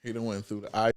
He done went through the eye.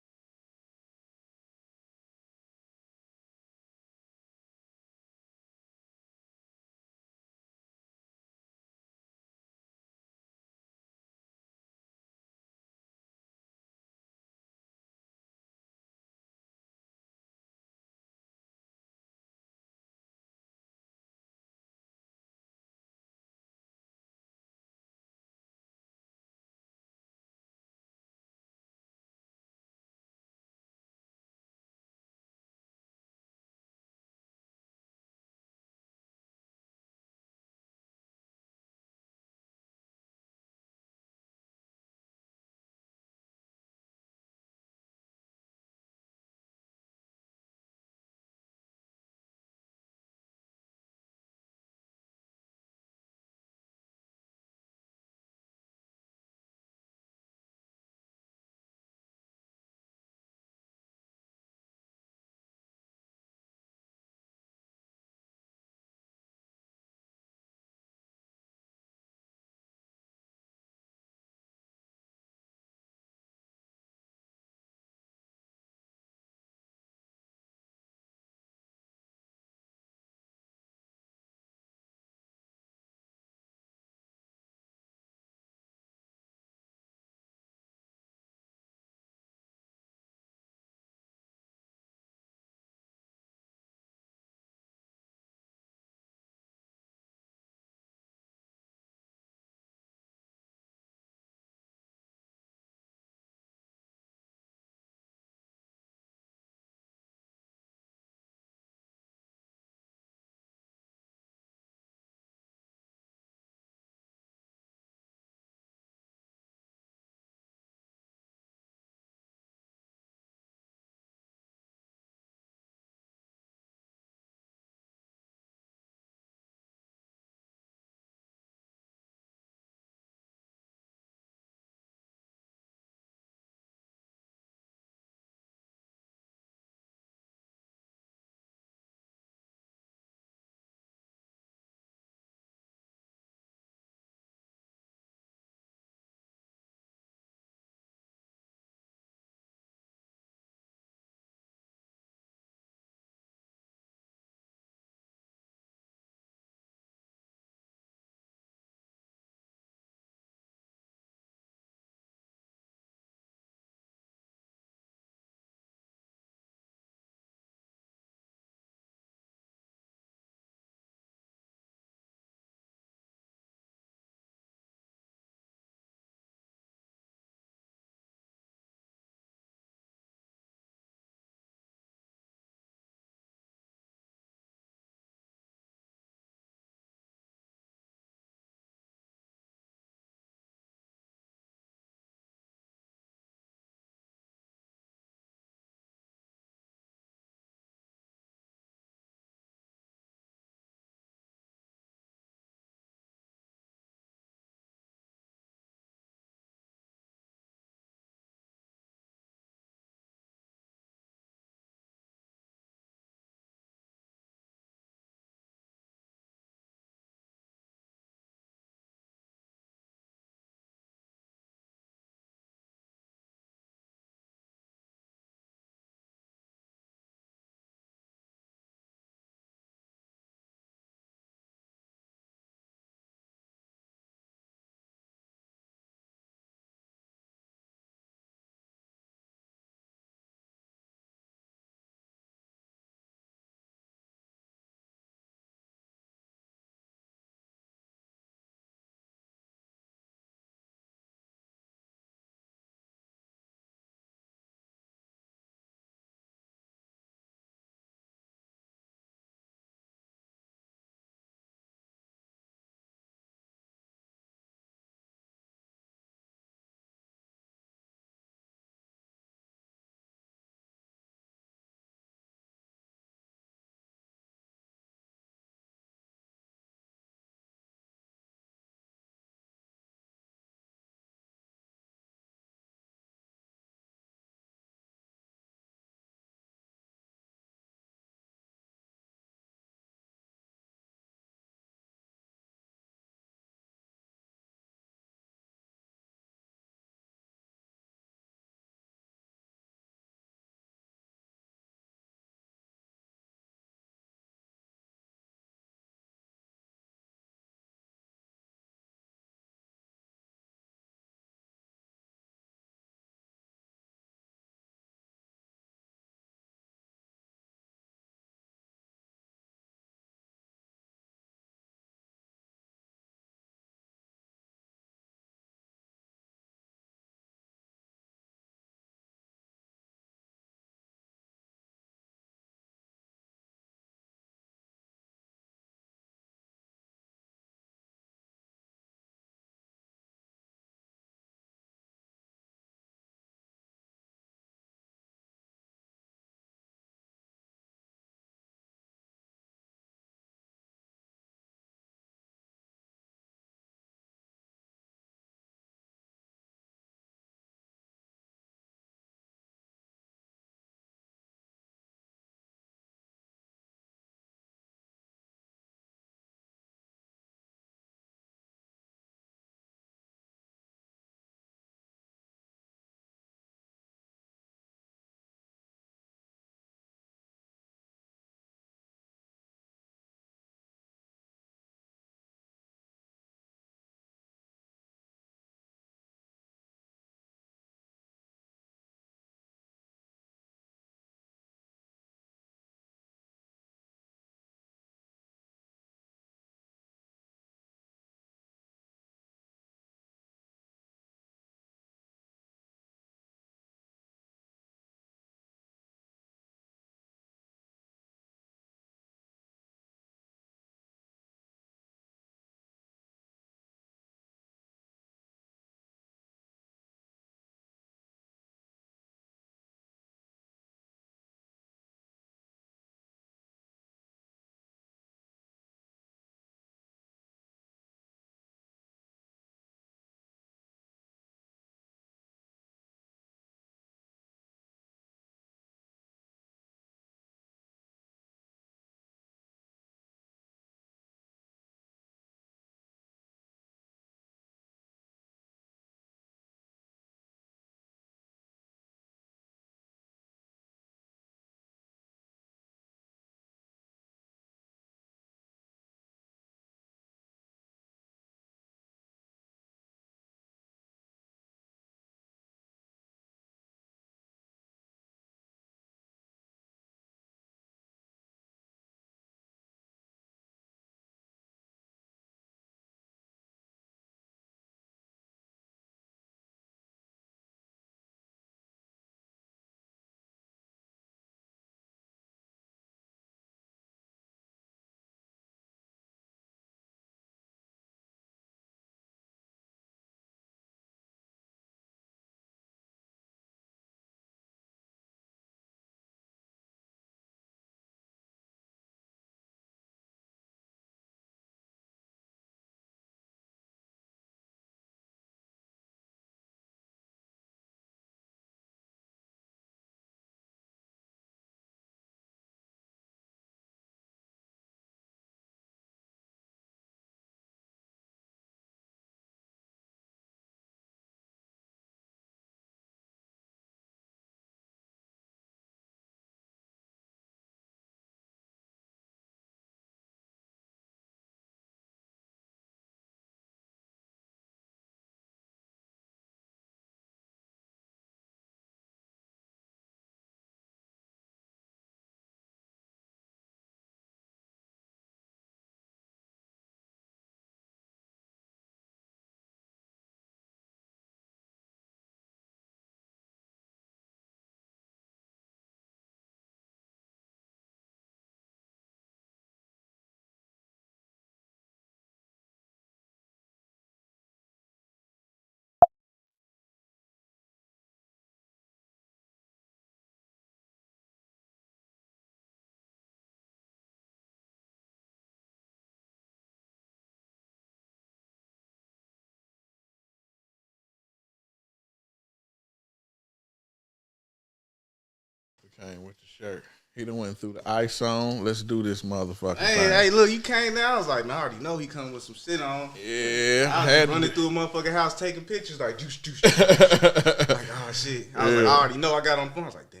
Came with the shirt. He done went through the ice on. Let's do this motherfucker. Hey, look, you came down. I was like, man, I already know he coming with some shit on. Yeah, I was had running through a motherfucking house taking pictures, like, juice. Like, oh, shit. I was like, I already know I got on phone. I was like, damn,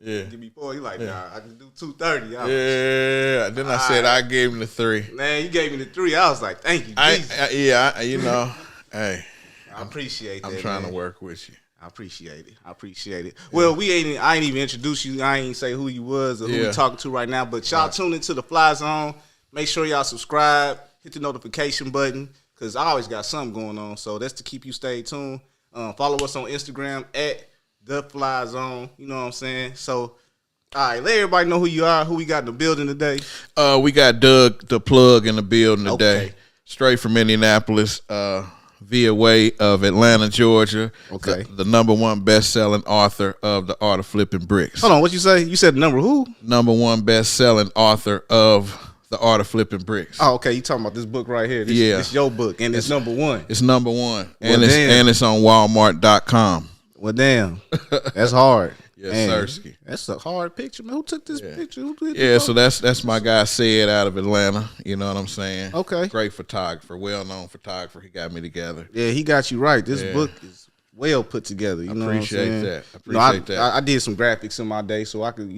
yeah. Give me 4. He like, nah, I can do 230. Yeah. Then I said I gave him the 3. Man, you gave me the 3. I was like, thank you, Jesus. You know, hey. I appreciate that. I'm trying to work with you. I appreciate it. Well, I ain't even introduce you. I ain't say who you was or who we talking to right now. But y'all tune into the Fly Zone. Make sure y'all subscribe. Hit the notification button because I always got something going on. So that's to keep you stay tuned. Follow us on Instagram at The Fly Zone. You know what I'm saying? So, all right, let everybody know who you are, who we got in the building today. We got Doug the Plug in the building today. Straight from Indianapolis. Via way of Atlanta, Georgia. Okay. The number 1 best-selling author of The Art of Flipping Bricks. Hold on, what you say? You said number who? Number 1 best-selling author of The Art of Flipping Bricks. Oh, okay. You talking about this book right here. This your book, and it's number 1. It's number 1. And it's on Walmart.com. Well, damn. That's hard. Yes, Sirski. That's a hard picture, man. Who took this picture? So that's my guy Sid out of Atlanta. You know what I'm saying? Okay. Great photographer, well-known photographer. He got me together. Yeah, he got you right. This book is well put together. You know appreciate that. I I did some graphics in my day, so I could,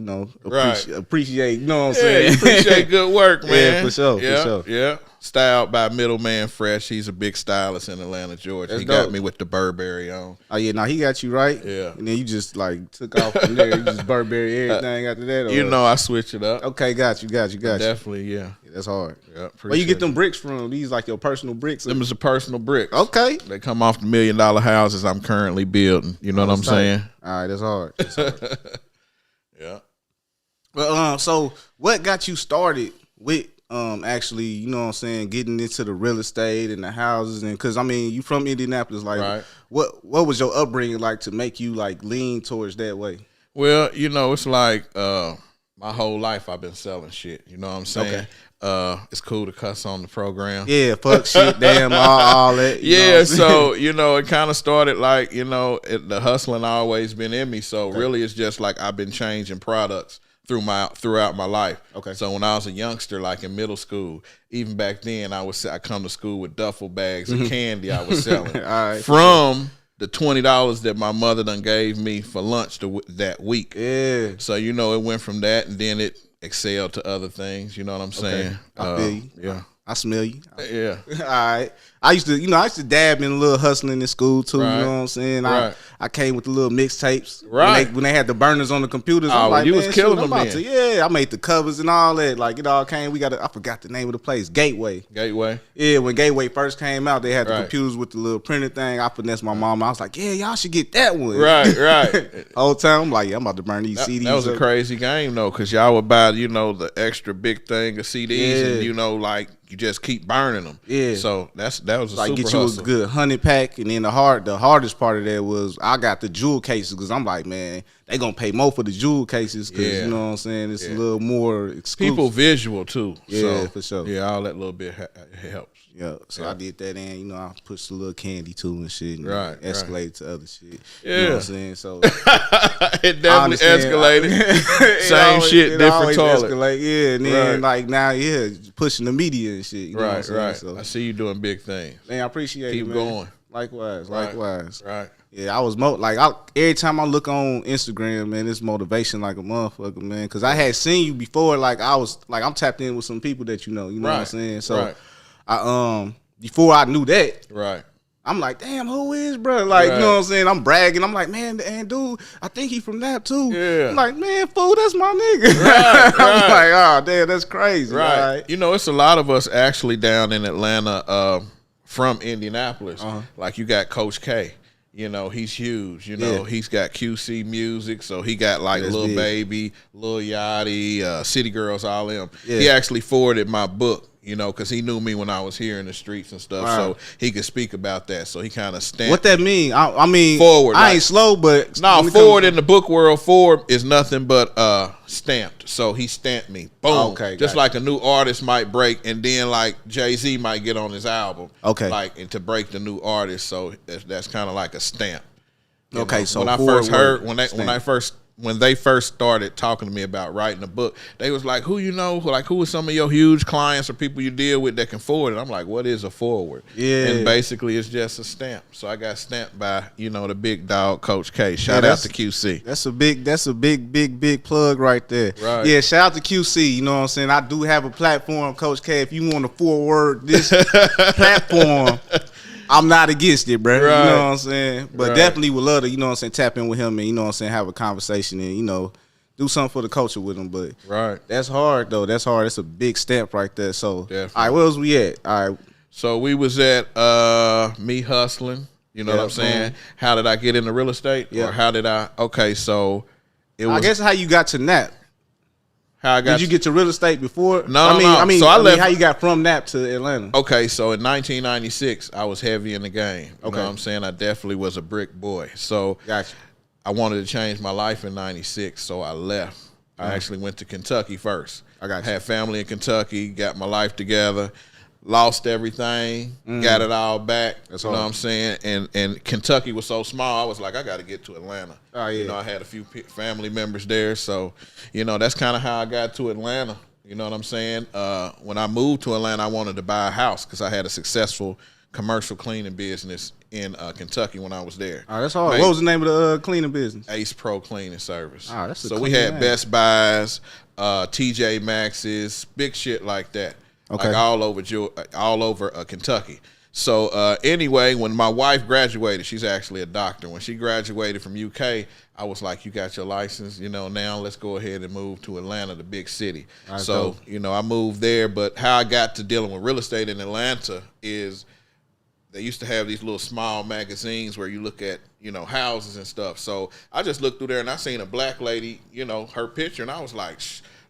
appreciate. You know what I'm saying? You appreciate good work, man. Yeah, for sure. Yeah. Styled by Middleman Fresh. He's a big stylist in Atlanta, Georgia. He got me with the Burberry on. Oh yeah, now he got you right. Yeah. And then you just like took off from there. You just Burberry everything after that. You know, I switch it up. Okay, got you. Definitely, yeah. That's hard. Yeah. Where you get them bricks from? These like your personal bricks? Them is a personal bricks. Okay. They come off the $1 million houses I'm currently building. You know what I'm saying? All right, that's hard. Yeah. Well, so what got you started with actually, you know what I'm saying, getting into the real estate and the houses? And because I mean, you from Indianapolis, like what was your upbringing like to make you like lean towards that way? Well, you know, it's like my whole life I've been selling shit. You know what I'm saying? Okay. It's cool to cuss on the program. Yeah, fuck shit, damn, all that. Yeah, so, you know, it kind of started like, you know, the hustling always been in me. So really it's just like I've been changing products throughout my life. Okay. So when I was a youngster, like in middle school, even back then, I come to school with duffel bags of candy I was selling. All right. From the $20 that my mother done gave me for lunch that week. Yeah. So, you know, it went from that and then it excelled to other things. You know what I'm saying? I feel you. Yeah. I smell you. Yeah. All right. I used to dab in a little hustling in school too. Right. You know what I'm saying? I came with the little mixtapes. Right. When they had the burners on the computers. Oh, I'm like, you was killing them then. Yeah, I made the covers and all that. Like it all came. I forgot the name of the place. Gateway. Yeah, when Gateway first came out, they had the computers with the little printer thing. I finessed my mom. I was like, yeah, y'all should get that one. Right. Whole time I'm like, yeah, I'm about to burn these CDs. That was a crazy game though, because y'all would buy, you know, the extra big thing of CDs and, you know, like you just keep burning them. Yeah. So that was a like super get you hustle. a good 100 pack, and then the hardest part of that was I got the jewel cases because I'm like, man, they gonna pay more for the jewel cases because you know what I'm saying, it's a little more exclusive. People visual too. Yeah, so, for sure. Yeah, all that little bit helps. Yeah, so I did that, and you know I pushed a little candy too and shit, and escalated to other shit. Yeah, you know what I'm saying. So it definitely escalated. Same shit, different toilet. Yeah, and then like now, pushing the media and shit. You know what I'm saying? So, I see you doing big things. Man, I appreciate it. Keep going. Likewise. Right. Yeah, I was every time I look on Instagram, man, it's motivation like a motherfucker, man. Because I had seen you before, like I'm tapped in with some people that you know what I'm saying. So I before I knew that, I'm like, damn, who is bro? Like, you know what I'm saying? I'm bragging. I'm like, man, and dude, I think he from that too. Yeah. I'm like, man, fool, that's my nigga. I'm like, oh, damn, that's crazy. Right. You know, it's a lot of us actually down in Atlanta from Indianapolis. Like you got Coach K. You know, he's huge. You know, he's got QC Music, so he got like Lil Baby, Lil Yachty, City Girls, all them. Yeah. He actually forwarded my book, you know, because he knew me when I was here in the streets and stuff, so he could speak about that. So he kind of stamped. What that mean? I mean, forward. I ain't slow, but forward in the book world, forward is nothing but stamped. So he stamped me. Boom. Okay. Just like a new artist might break, and then like Jay-Z might get on his album. Okay. Like and to break the new artist, so that's kind of like a stamp. Okay. So when I first when they first started talking to me about writing a book, they was like, who you know, like who are some of your huge clients or people you deal with that can forward it? I'm like, what is a forward? Yeah. And basically it's just a stamp. So I got stamped by, the big dog, Coach K. Shout out to QC. That's a big plug right there. Right. Yeah, shout out to QC. You know what I'm saying? I do have a platform, Coach K. If you want to forward this platform, I'm not against it, bro. Right. You know what I'm saying? But Right. definitely would love to, tap in with him and, have a conversation and, do something for the culture with him. But Right. that's hard, though. That's hard. That's a big stamp right there. So, Definitely. all right, where was we at? All right. So we was at Me Hustling. You know what I'm saying? How did I get into real estate? Yeah. Or how did so it was. I guess how you got to NAP. How I got Did you get to real estate before? No, I mean, So I left. how you got from NAP to Atlanta? Okay, so in 1996, I was heavy in the game. You Okay. know what I'm saying? I definitely was a brick boy. So Gotcha. I wanted to change my life in 96, so I left. I actually went to Kentucky first. I got you. Had family in Kentucky, got my life together, lost everything, got it all back. That's you know hard. what I'm saying? And Kentucky was so small, I was like, I got to get to Atlanta. Oh, yeah. I had a few family members there, so, that's kind of how I got to Atlanta. You know what I'm saying? When I moved to Atlanta, I wanted to buy a house because I had a successful commercial cleaning business in Kentucky when I was there. Oh, that's hard. What was the name of the cleaning business? Ace Pro Cleaning Service. Oh, that's a so we clean had name. Best Buys, TJ Maxx's, big shit like that. Okay. Like all over Kentucky. So anyway, when my wife graduated, she's actually a doctor. When she graduated from UK, I was like, you got your license, now let's go ahead and move to Atlanta, the big city. Right, So, I moved there. But how I got to dealing with real estate in Atlanta is they used to have these little small magazines where you look at, houses and stuff. So I just looked through there and I seen a black lady, her picture, and I was like,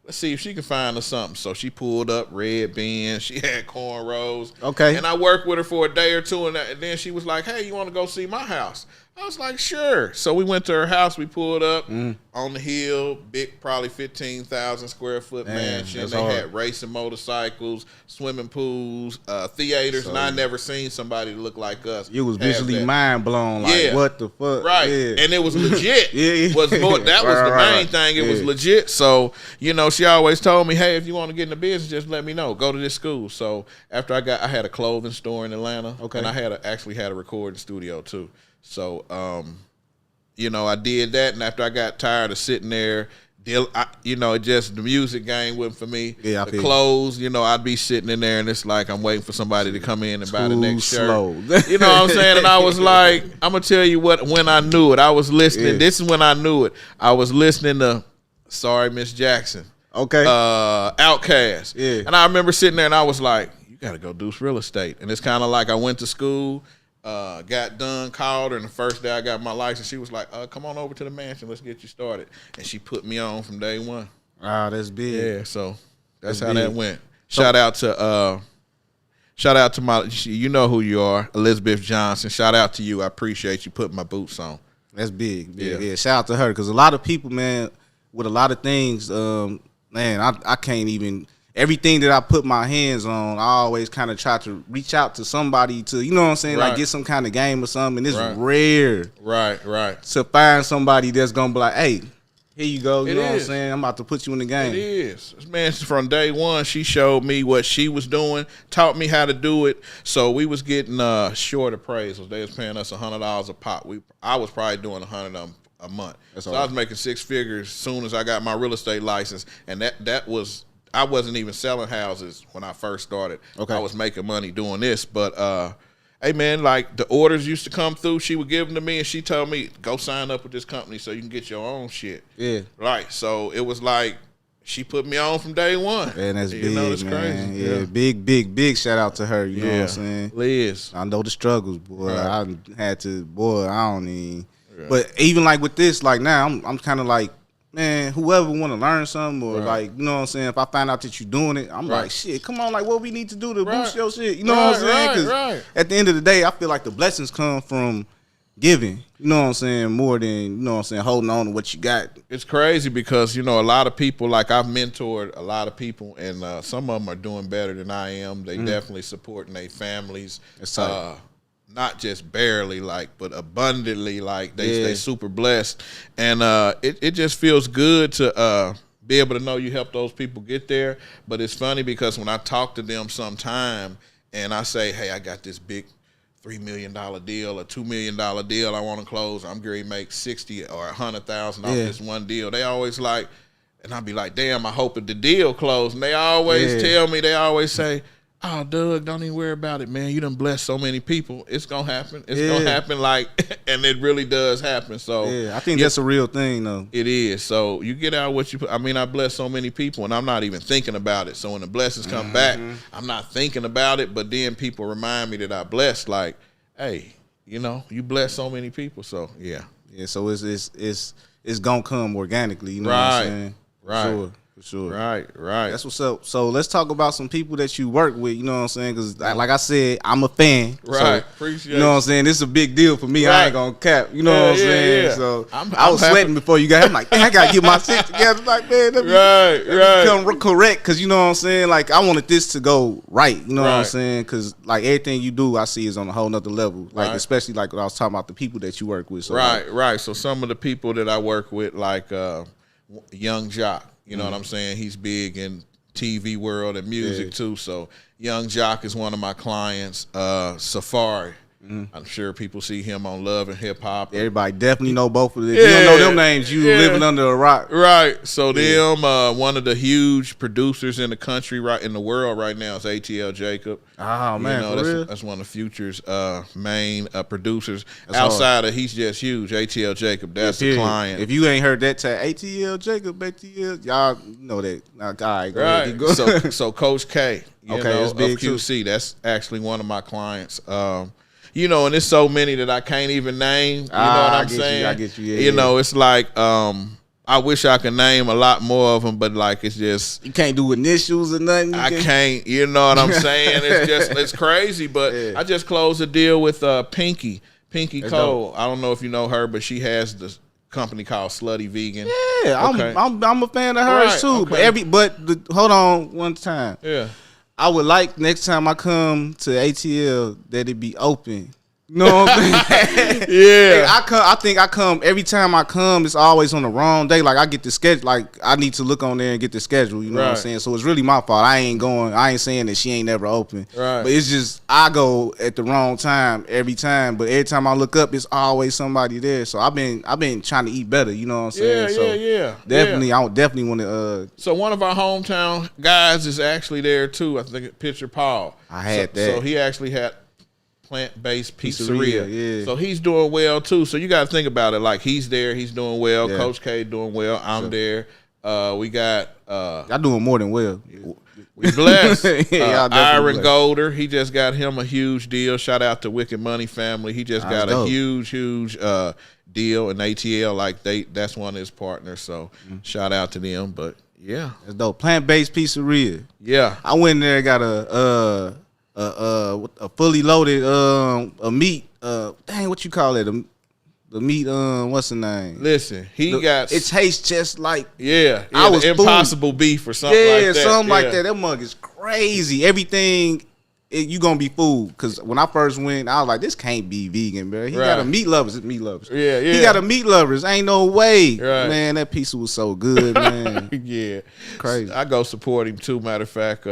let's see if she can find us something. So she pulled up red beans. She had cornrows. Okay. And I worked with her for a day or two, and then she was like, hey, you want to go see my house? I was like, sure. So we went to her house. We pulled up on the hill, big, probably 15,000 square foot mansion. that's They hard. had racing motorcycles, swimming pools, theaters, and I never seen somebody look like us. You was have visually that. mind blown. Like, Yeah. what the fuck? Right. Yeah. And it was legit. Yeah. That was the Right. main thing. It was Yeah. legit. So, she always told me, hey, if you want to get in the business, just let me know. Go to this school. So after I had a clothing store in Atlanta. Okay. And I actually had a recording studio too. So, I did that. And after I got tired of sitting there, the music game wasn't for me. Yeah, I the feel you. clothes, I'd be sitting in there and it's like I'm waiting for somebody to come in and buy the Too next shirt. slow. You know what I'm saying? And I was like, I'm gonna tell you when I knew it. I was listening. Yeah. This is when I knew it. I was listening to Sorry Miss Jackson, Okay. Outkast. Yeah. And I remember sitting there and I was like, you gotta go do real estate. And it's kind of like I went to school, got done, called her, and the first day I got my license, she was like, come on over to the mansion, let's get you started. And she put me on from day one. Wow, that's big. Yeah, so that's how big. that went. Shout out to my, you know who you are, Elizabeth Johnson. Shout out to you. I appreciate you putting my boots on. That's big. Yeah. Yeah. Shout out to her because a lot of people, man, with a lot of things, I can't even. Everything that I put my hands on, I always kind of try to reach out to somebody to, you know what I'm saying, Right. like get some kind of game or something. And it's Right. rare Right. to find somebody that's gonna be like, hey, here you go. You It know what I'm is. saying? I'm about to put you in the It game. is. This man, from day one, she showed me what she was doing, taught me how to do it. So we was getting short appraisals. They was paying us $100 a pop. I was probably doing 100 a month. That's So all I right. was making six figures as soon as I got my real estate license, and that was. I wasn't even selling houses when I first started. Okay. I was making money doing this, but hey man, like the orders used to come through, she would give them to me, and she told me, go sign up with this company so you can get your own shit. Yeah. Right. So it was like she put me on from day one. And that's You big, know, it's man. crazy. Yeah, big shout out to her. You know what I'm saying? Liz. I know the struggles, boy. Right. I had to, boy. I don't even. But even like with this, like now, I'm kind of like, man, whoever want to learn something or Right. like, you know what I'm saying. If I find out that you're doing it, I'm Right. like, shit, come on, like what we need to do to Right. boost your shit. You know what I'm saying? 'Cause Right. at the end of the day, I feel like the blessings come from giving. You know what I'm saying? More than, you know what I'm saying, holding on to what you got. It's crazy because, a lot of people, like I've mentored a lot of people, and some of them are doing better than I am. They definitely supporting their families. That's tight. not just barely like, but abundantly like. They super blessed, and it just feels good to be able to know you help those people get there. But it's funny because when I talk to them sometime and I say, hey, I got this big $3 million deal, a $2 million deal I want to close, I'm going to make $60,000 or $100,000 off this one deal. They always like, and I'll be like, damn, I hope the deal closed. And they always tell me, they always say, oh, Doug, don't even worry about it, man. You done blessed so many people. It's going to happen. It's going to happen, like, and it really does happen. So I think that's a real thing, though. It is. So you get out what you put. I mean, I bless so many people, and I'm not even thinking about it. So when the blessings come back, I'm not thinking about it, but then people remind me that I blessed, like, hey, you know, you bless so many people. So, yeah. Yeah, so it's going to come organically, you know what I'm saying? Right. For sure. Right. That's what's up. So let's talk about some people that you work with, you know what I'm saying? Because like I said, I'm a fan. Right. So, Appreciate it. You know what I'm saying? This is a big deal for me. Right. I ain't going to cap. You know what I'm saying? Yeah. So I was sweating before you got here. I'm like, man, I got to get my shit together. Like, man, let me become correct. Because you know what I'm saying? Like, I wanted this to go right. You know what I'm saying? Because like everything you do, I see is on a whole nother level. Like, especially like when I was talking about the people that you work with. So, right. So some of the people that I work with, like Young Jock. You know what I'm saying? He's big in TV world and music too. So Young Jock is one of my clients. Safari. I'm sure people see him on Love and Hip Hop. Everybody definitely know both of them. If you don't know them names, you living under a rock. Right. So them, one of the huge producers in the country, right in the world right now, is ATL Jacob. Oh man, you know, for real? That's one of Future's main producers. That's outside of, he's just huge. ATL Jacob, that's the client. If you ain't heard that tag, ATL Jacob, y'all know that. All right, go ahead, go. So Coach K, you know, that's big of QC, too. That's actually one of my clients. You know, and there's so many that I can't even name. You know what I'm saying? I get you. You know, it's like I wish I could name a lot more of them, but like it's just you can't do initials or nothing. I can't. You know what I'm saying? It's crazy. But I just closed a deal with Pinky Cole. I don't know if you know her, but she has the company called Slutty Vegan. Yeah, I'm a fan of hers too. Okay. But hold on one time. Yeah. I would like next time I come to ATL that it be open. You know what I'm saying? Yeah. I think I come every time I come, it's always on the wrong day. Like I get the schedule, like I need to look on there and get the schedule. You know what I'm saying? So it's really my fault. I ain't saying that she ain't never open. Right. But it's just I go at the wrong time every time. But every time I look up, it's always somebody there. So I've been trying to eat better. You know what I'm saying? Yeah. Definitely, I would definitely want to. So one of our hometown guys is actually there too. I think Pitcher Paul. I had that. So he actually had plant-based pizzeria. Yeah. So he's doing well too. So you got to think about it. Like he's there, he's doing well. Yeah. Coach K doing well. I'm there. We got y'all doing more than well. We blessed. Aaron blessed. Golder, he just got him a huge deal. Shout out to Wicked Money family. He just got a huge deal in ATL. Like that's one of his partners. So shout out to them. But yeah, that's dope. Plant-based pizzeria. Yeah, I went in there, got a fully loaded a meat dang, what you call it, the meat what's the name? Listen, it tastes just like I was Impossible beef or something like that. Something like that. That mug is crazy. Everything you gonna be fooled, because when I first went, I was like, this can't be vegan, bro. He got a meat lovers. Yeah. He got a meat lovers. Ain't no way, man. That pizza was so good, man. Yeah, crazy. I go support him too. Matter of fact,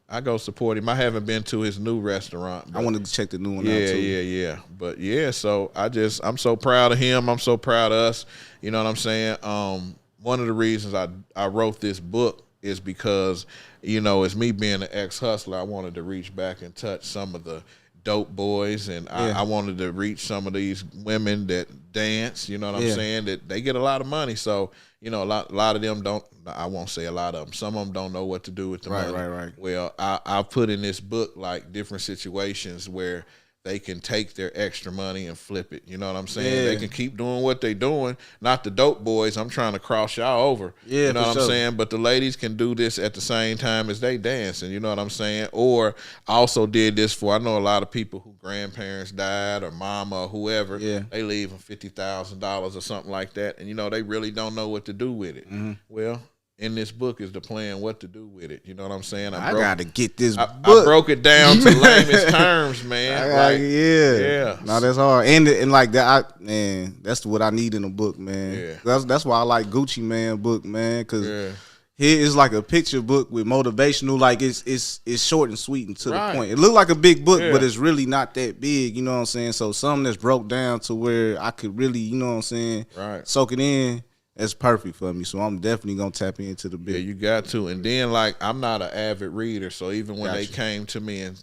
I go support him. I haven't been to his new restaurant. I wanted to check the new one out too. Yeah. But yeah, so I'm so proud of him. I'm so proud of us. You know what I'm saying? One of the reasons I wrote this book is because, you know, as me being an ex-hustler, I wanted to reach back and touch some of the dope boys, and I wanted to reach some of these women that dance, you know what I'm saying, that they get a lot of money. So, you know, a lot of them don't, I won't say a lot of them, some of them don't know what to do with the money. Right. Well, I've put in this book like different situations where they can take their extra money and flip it. You know what I'm saying? They can keep doing what they doing. Not the dope boys. I'm trying to cross y'all over. Yeah, you know what I'm saying? But the ladies can do this at the same time as they dancing. You know what I'm saying? Or I also did this for, I know a lot of people who grandparents died or mama or whoever. Yeah. They leave them $50,000 or something like that. And, you know, they really don't know what to do with it. Well, in this book is the plan what to do with it. You know what I'm saying? I gotta get this book. I broke it down to lamest terms, man. Yeah. No, that's hard. And like that, man, that's what I need in a book, man. Yeah. That's why I like Gucci Mane book, man, because here is like a picture book with motivational. Like it's short and sweet and to the point. It looked like a big book, but it's really not that big. You know what I'm saying? So something that's broke down to where I could really, you know what I'm saying, soak it in. That's perfect for me, so I'm definitely gonna tap into the bit. Yeah, you got to. And then, like, I'm not an avid reader, so even when they came to me and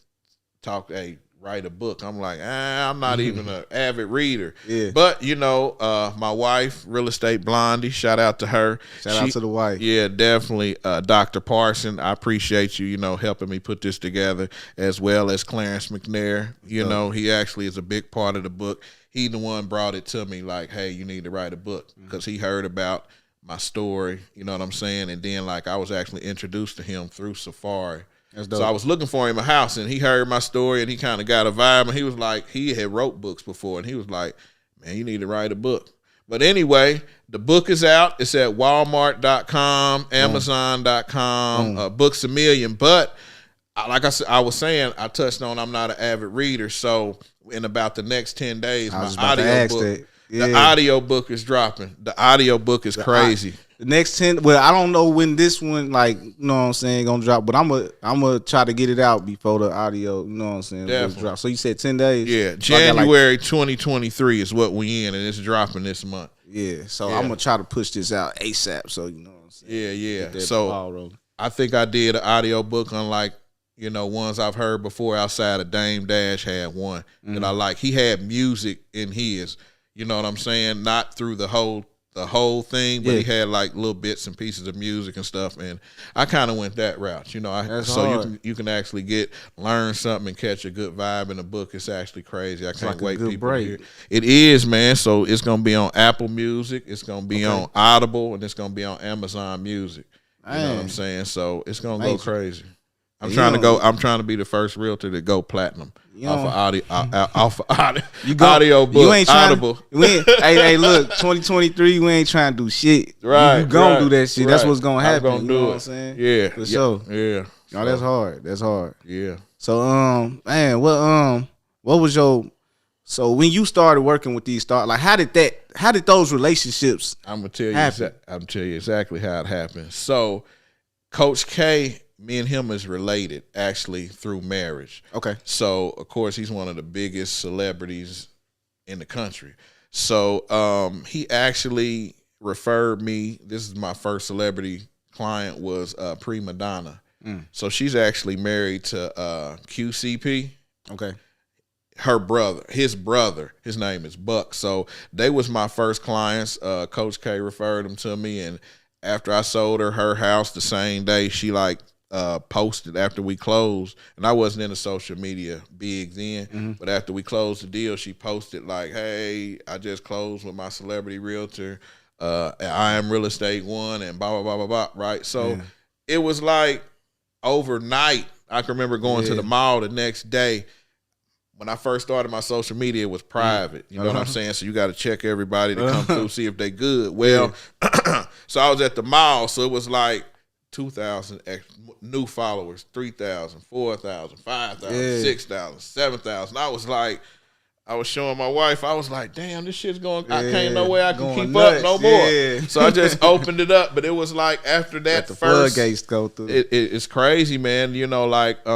talked, hey, write a book, I'm like, I'm not even an avid reader. Yeah. But you know, my wife, Real Estate Blondie, shout out to her. Shout out to the wife. Yeah, definitely. Dr. Parson, I appreciate you, you know, helping me put this together, as well as Clarence McNair. You know, he actually is a big part of the book. He the one brought it to me like, hey, you need to write a book, because he heard about my story, you know what I'm saying? And then like I was actually introduced to him through Safari. So I was looking for him a house, and he heard my story, and he kind of got a vibe, and he was like, he had wrote books before, and he was like, man, you need to write a book. But anyway, the book is out. It's at Walmart.com, Amazon.com, Books A Million. But like I said, I was saying, I touched on I'm not an avid reader, so in about the next 10 days, my audio book, the audio book is dropping. The audio book is crazy. The next 10, well, I don't know when this one, like, you know what I'm saying, gonna drop, but I'm gonna try to get it out before the audio, you know what I'm saying, drop. So you said 10 days? Yeah, January 2023 is what we in, and it's dropping this month. Yeah, so I'm gonna try to push this out ASAP, so you know what I'm saying. Yeah. So I think I did an audio book unlike, you know, ones I've heard before outside of Dame Dash had one that I like. He had music in his, you know what I'm saying? Not through the whole thing, but he had like little bits and pieces of music and stuff. And I kind of went that route, you know. You can actually learn something and catch a good vibe in a book. It's actually crazy. I can't wait people to hear it. It is, man. So it's gonna be on Apple Music, it's gonna be on Audible, and it's gonna be on Amazon Music. You know what I'm saying? So it's gonna go crazy. I'm trying to be the first realtor to go platinum off audio book. You ain't trying, Audible. Hey, look, 2023, we ain't trying to do shit. Right. You gonna do that shit. That's what's gonna happen. Gonna do what I'm saying? Yeah. For sure. Yeah. No, that's hard. That's hard. Yeah. So, man, what was so when you started working with these stars, like how did those relationships I'm gonna tell you exactly how it happened. So Coach K, me and him is related actually through marriage. Okay. So of course he's one of the biggest celebrities in the country. So he actually referred me. This is my first celebrity client, was Prima Donna. So she's actually married to QCP. Okay. His brother, his name is Buck. So they was my first clients. Coach K referred them to me, and after I sold her house the same day, she posted after we closed, and I wasn't in the social media big then, but after we closed the deal, she posted like, hey, I just closed with my celebrity realtor, I am Real Estate One, and blah, blah, blah, blah, blah, right? So it was like overnight. I can remember going to the mall the next day. When I first started my social media, it was private. You know what I'm saying? So you got to check everybody to come through, see if they good. Well, so I was at the mall, so it was like 2,000 new followers, 3,000, 4,000, 5,000, 6,000, 7,000. I was showing my wife, I was like, damn, this shit's going, I can't no way I can keep up no more. So I just opened it up, but it was like after that the first, floodgates go through. It's crazy, man. You know, like,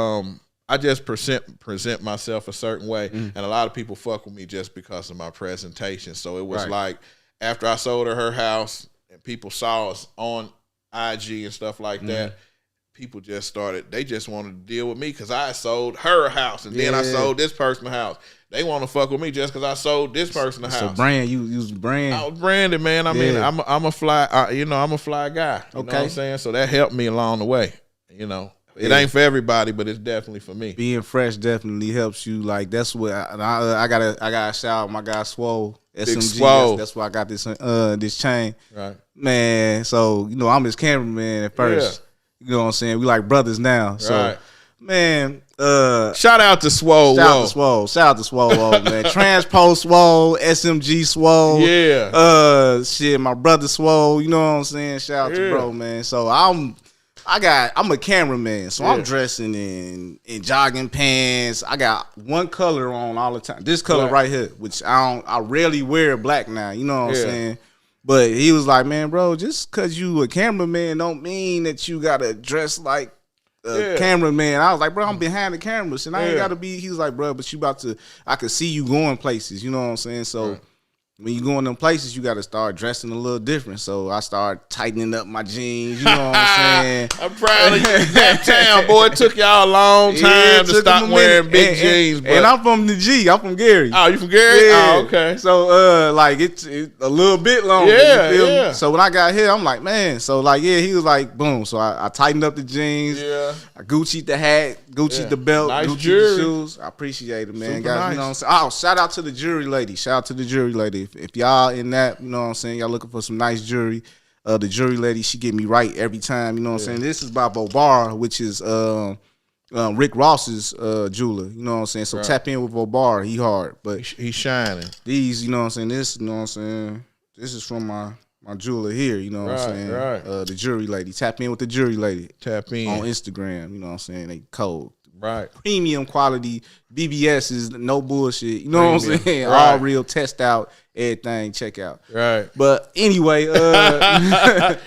I just present myself a certain way, and a lot of people fuck with me just because of my presentation. So it was like after I sold her house and people saw us on IG and stuff like that, people just started, they just wanted to deal with me because I sold her a house, and then I sold this person a house. They want to fuck with me just because I sold this person a house. So brand, you use brand. I was branded, man. I mean, I'm a fly, I'm a fly guy. You know what I'm saying? So that helped me along the way, you know. It ain't for everybody, but it's definitely for me. Being fresh definitely helps you. Like that's what I gotta shout out my guy Swole, SMG. That's why I got this chain. Right, man. So you know I'm his cameraman at first. You know what I'm saying? We like brothers now. So Man, shout out to Swole. Shout out to Swole, man. Transpo Swole, SMG Swole. Yeah. Shit, my brother Swole. You know what I'm saying? Shout out to bro, man. So I'm a cameraman, so I'm dressing in jogging pants. I got one color on all the time. This color right here, which I rarely wear black now. You know what I'm saying? But he was like, man, bro, just cause you a cameraman don't mean that you gotta dress like a cameraman. I was like, bro, I'm behind the cameras and I ain't gotta be. He was like, bro, but I could see you going places. You know what I'm saying? So when you go in them places, you got to start dressing a little different. So I started tightening up my jeans. You know what I'm saying? I'm proud of you. That town, boy, it took y'all a long time to stop wearing big jeans. And I'm from the G. I'm from Gary. Oh, you from Gary? Yeah. Oh, okay. So, like, it's a little bit longer. Yeah, yeah. So when I got here, I'm like, man. So, like, he was like, boom. So I tightened up the jeans. Yeah. I Gucci'd the hat. Gucci'd the belt. Nice Gucci'd jewelry. the shoes. I appreciate it, man. Super Guys, nice. you know what I'm saying? Oh, shout out to the jewelry lady. Shout out to the jewelry lady. If y'all in that, you know what I'm saying, y'all looking for some nice jewelry, the jewelry lady, she get me right every time, you know what I'm saying. This is by Bobar, which is Rick Ross's jeweler, you know what I'm saying. So tap in with Bobar, he hard, but He's shining. these, you know what I'm saying, this, you know what I'm saying, this is from my jeweler here, you know what I'm saying. Right. The jewelry lady, tap in with the jewelry lady. Tap in on Instagram, you know what I'm saying, they cold. Right. Premium quality, BBS is no bullshit, you know what I'm saying. Right. All real, test out, everything, check out. Right. But anyway, Yeah.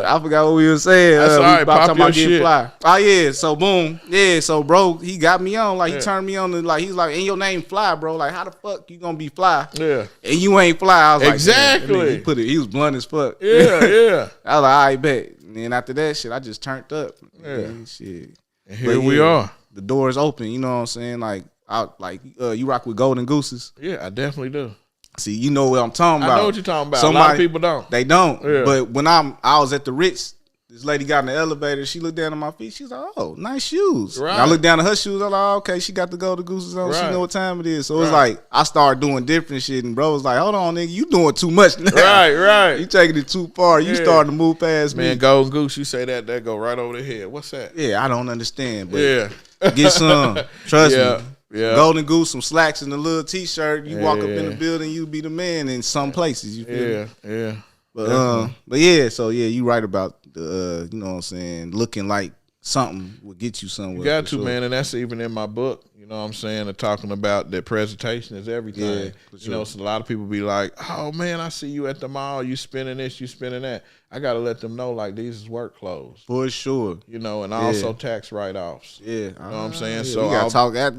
I forgot what we were saying. That's all we right. about Pop talking your about getting shit. fly. Oh yeah, so boom, yeah, so bro, he got me on. Like he turned me on to like he's like, ain't your name Fly, bro? Like how the fuck you gonna be Fly? Yeah. And you ain't Fly. I was like, Exactly. damn, he was blunt as fuck. Yeah. Yeah. I was like, all right, bet. And then after that shit, I just turned up. Yeah. Man, shit. And here we are. The door is open. You know what I'm saying? Like, you rock with Golden Gooses. Yeah, I definitely do. See, you know what I'm talking about. I know what you're talking about. A lot of people don't. They don't. Yeah. But when I was at the Ritz, this lady got in the elevator. She looked down at my feet. She's like, "Oh, nice shoes." Right. And I looked down at her shoes. I'm like, oh, "Okay, she got the Golden Gooses on. She Right. know what time it is." So it's like I started doing different shit, and bro was like, "Hold on, nigga, you doing too much now. Right. You taking it too far. You starting to move past Man, me." Golden Goose, you say that go right over the head. What's that? Yeah, I don't understand, but Yeah. get some. Trust Yeah. me. Yeah. Golden Goose, some slacks and a little t-shirt. You walk up in the Yeah. building, you be the man in some places. You feel me? Yeah. But yeah, so yeah, you right about the you know what I'm saying, looking like something will get you somewhere. You got for to, sure. man, and that's even in my book. You know what I'm saying? And talking about that presentation is everything. Yeah, for You know, so a lot of people be like, "Oh man, I see you at the mall. You spending this, you spending that." I gotta let them know like these is work clothes. For sure. You know, and also tax write-offs. Yeah. You know what I'm saying? Yeah, So we gotta talk at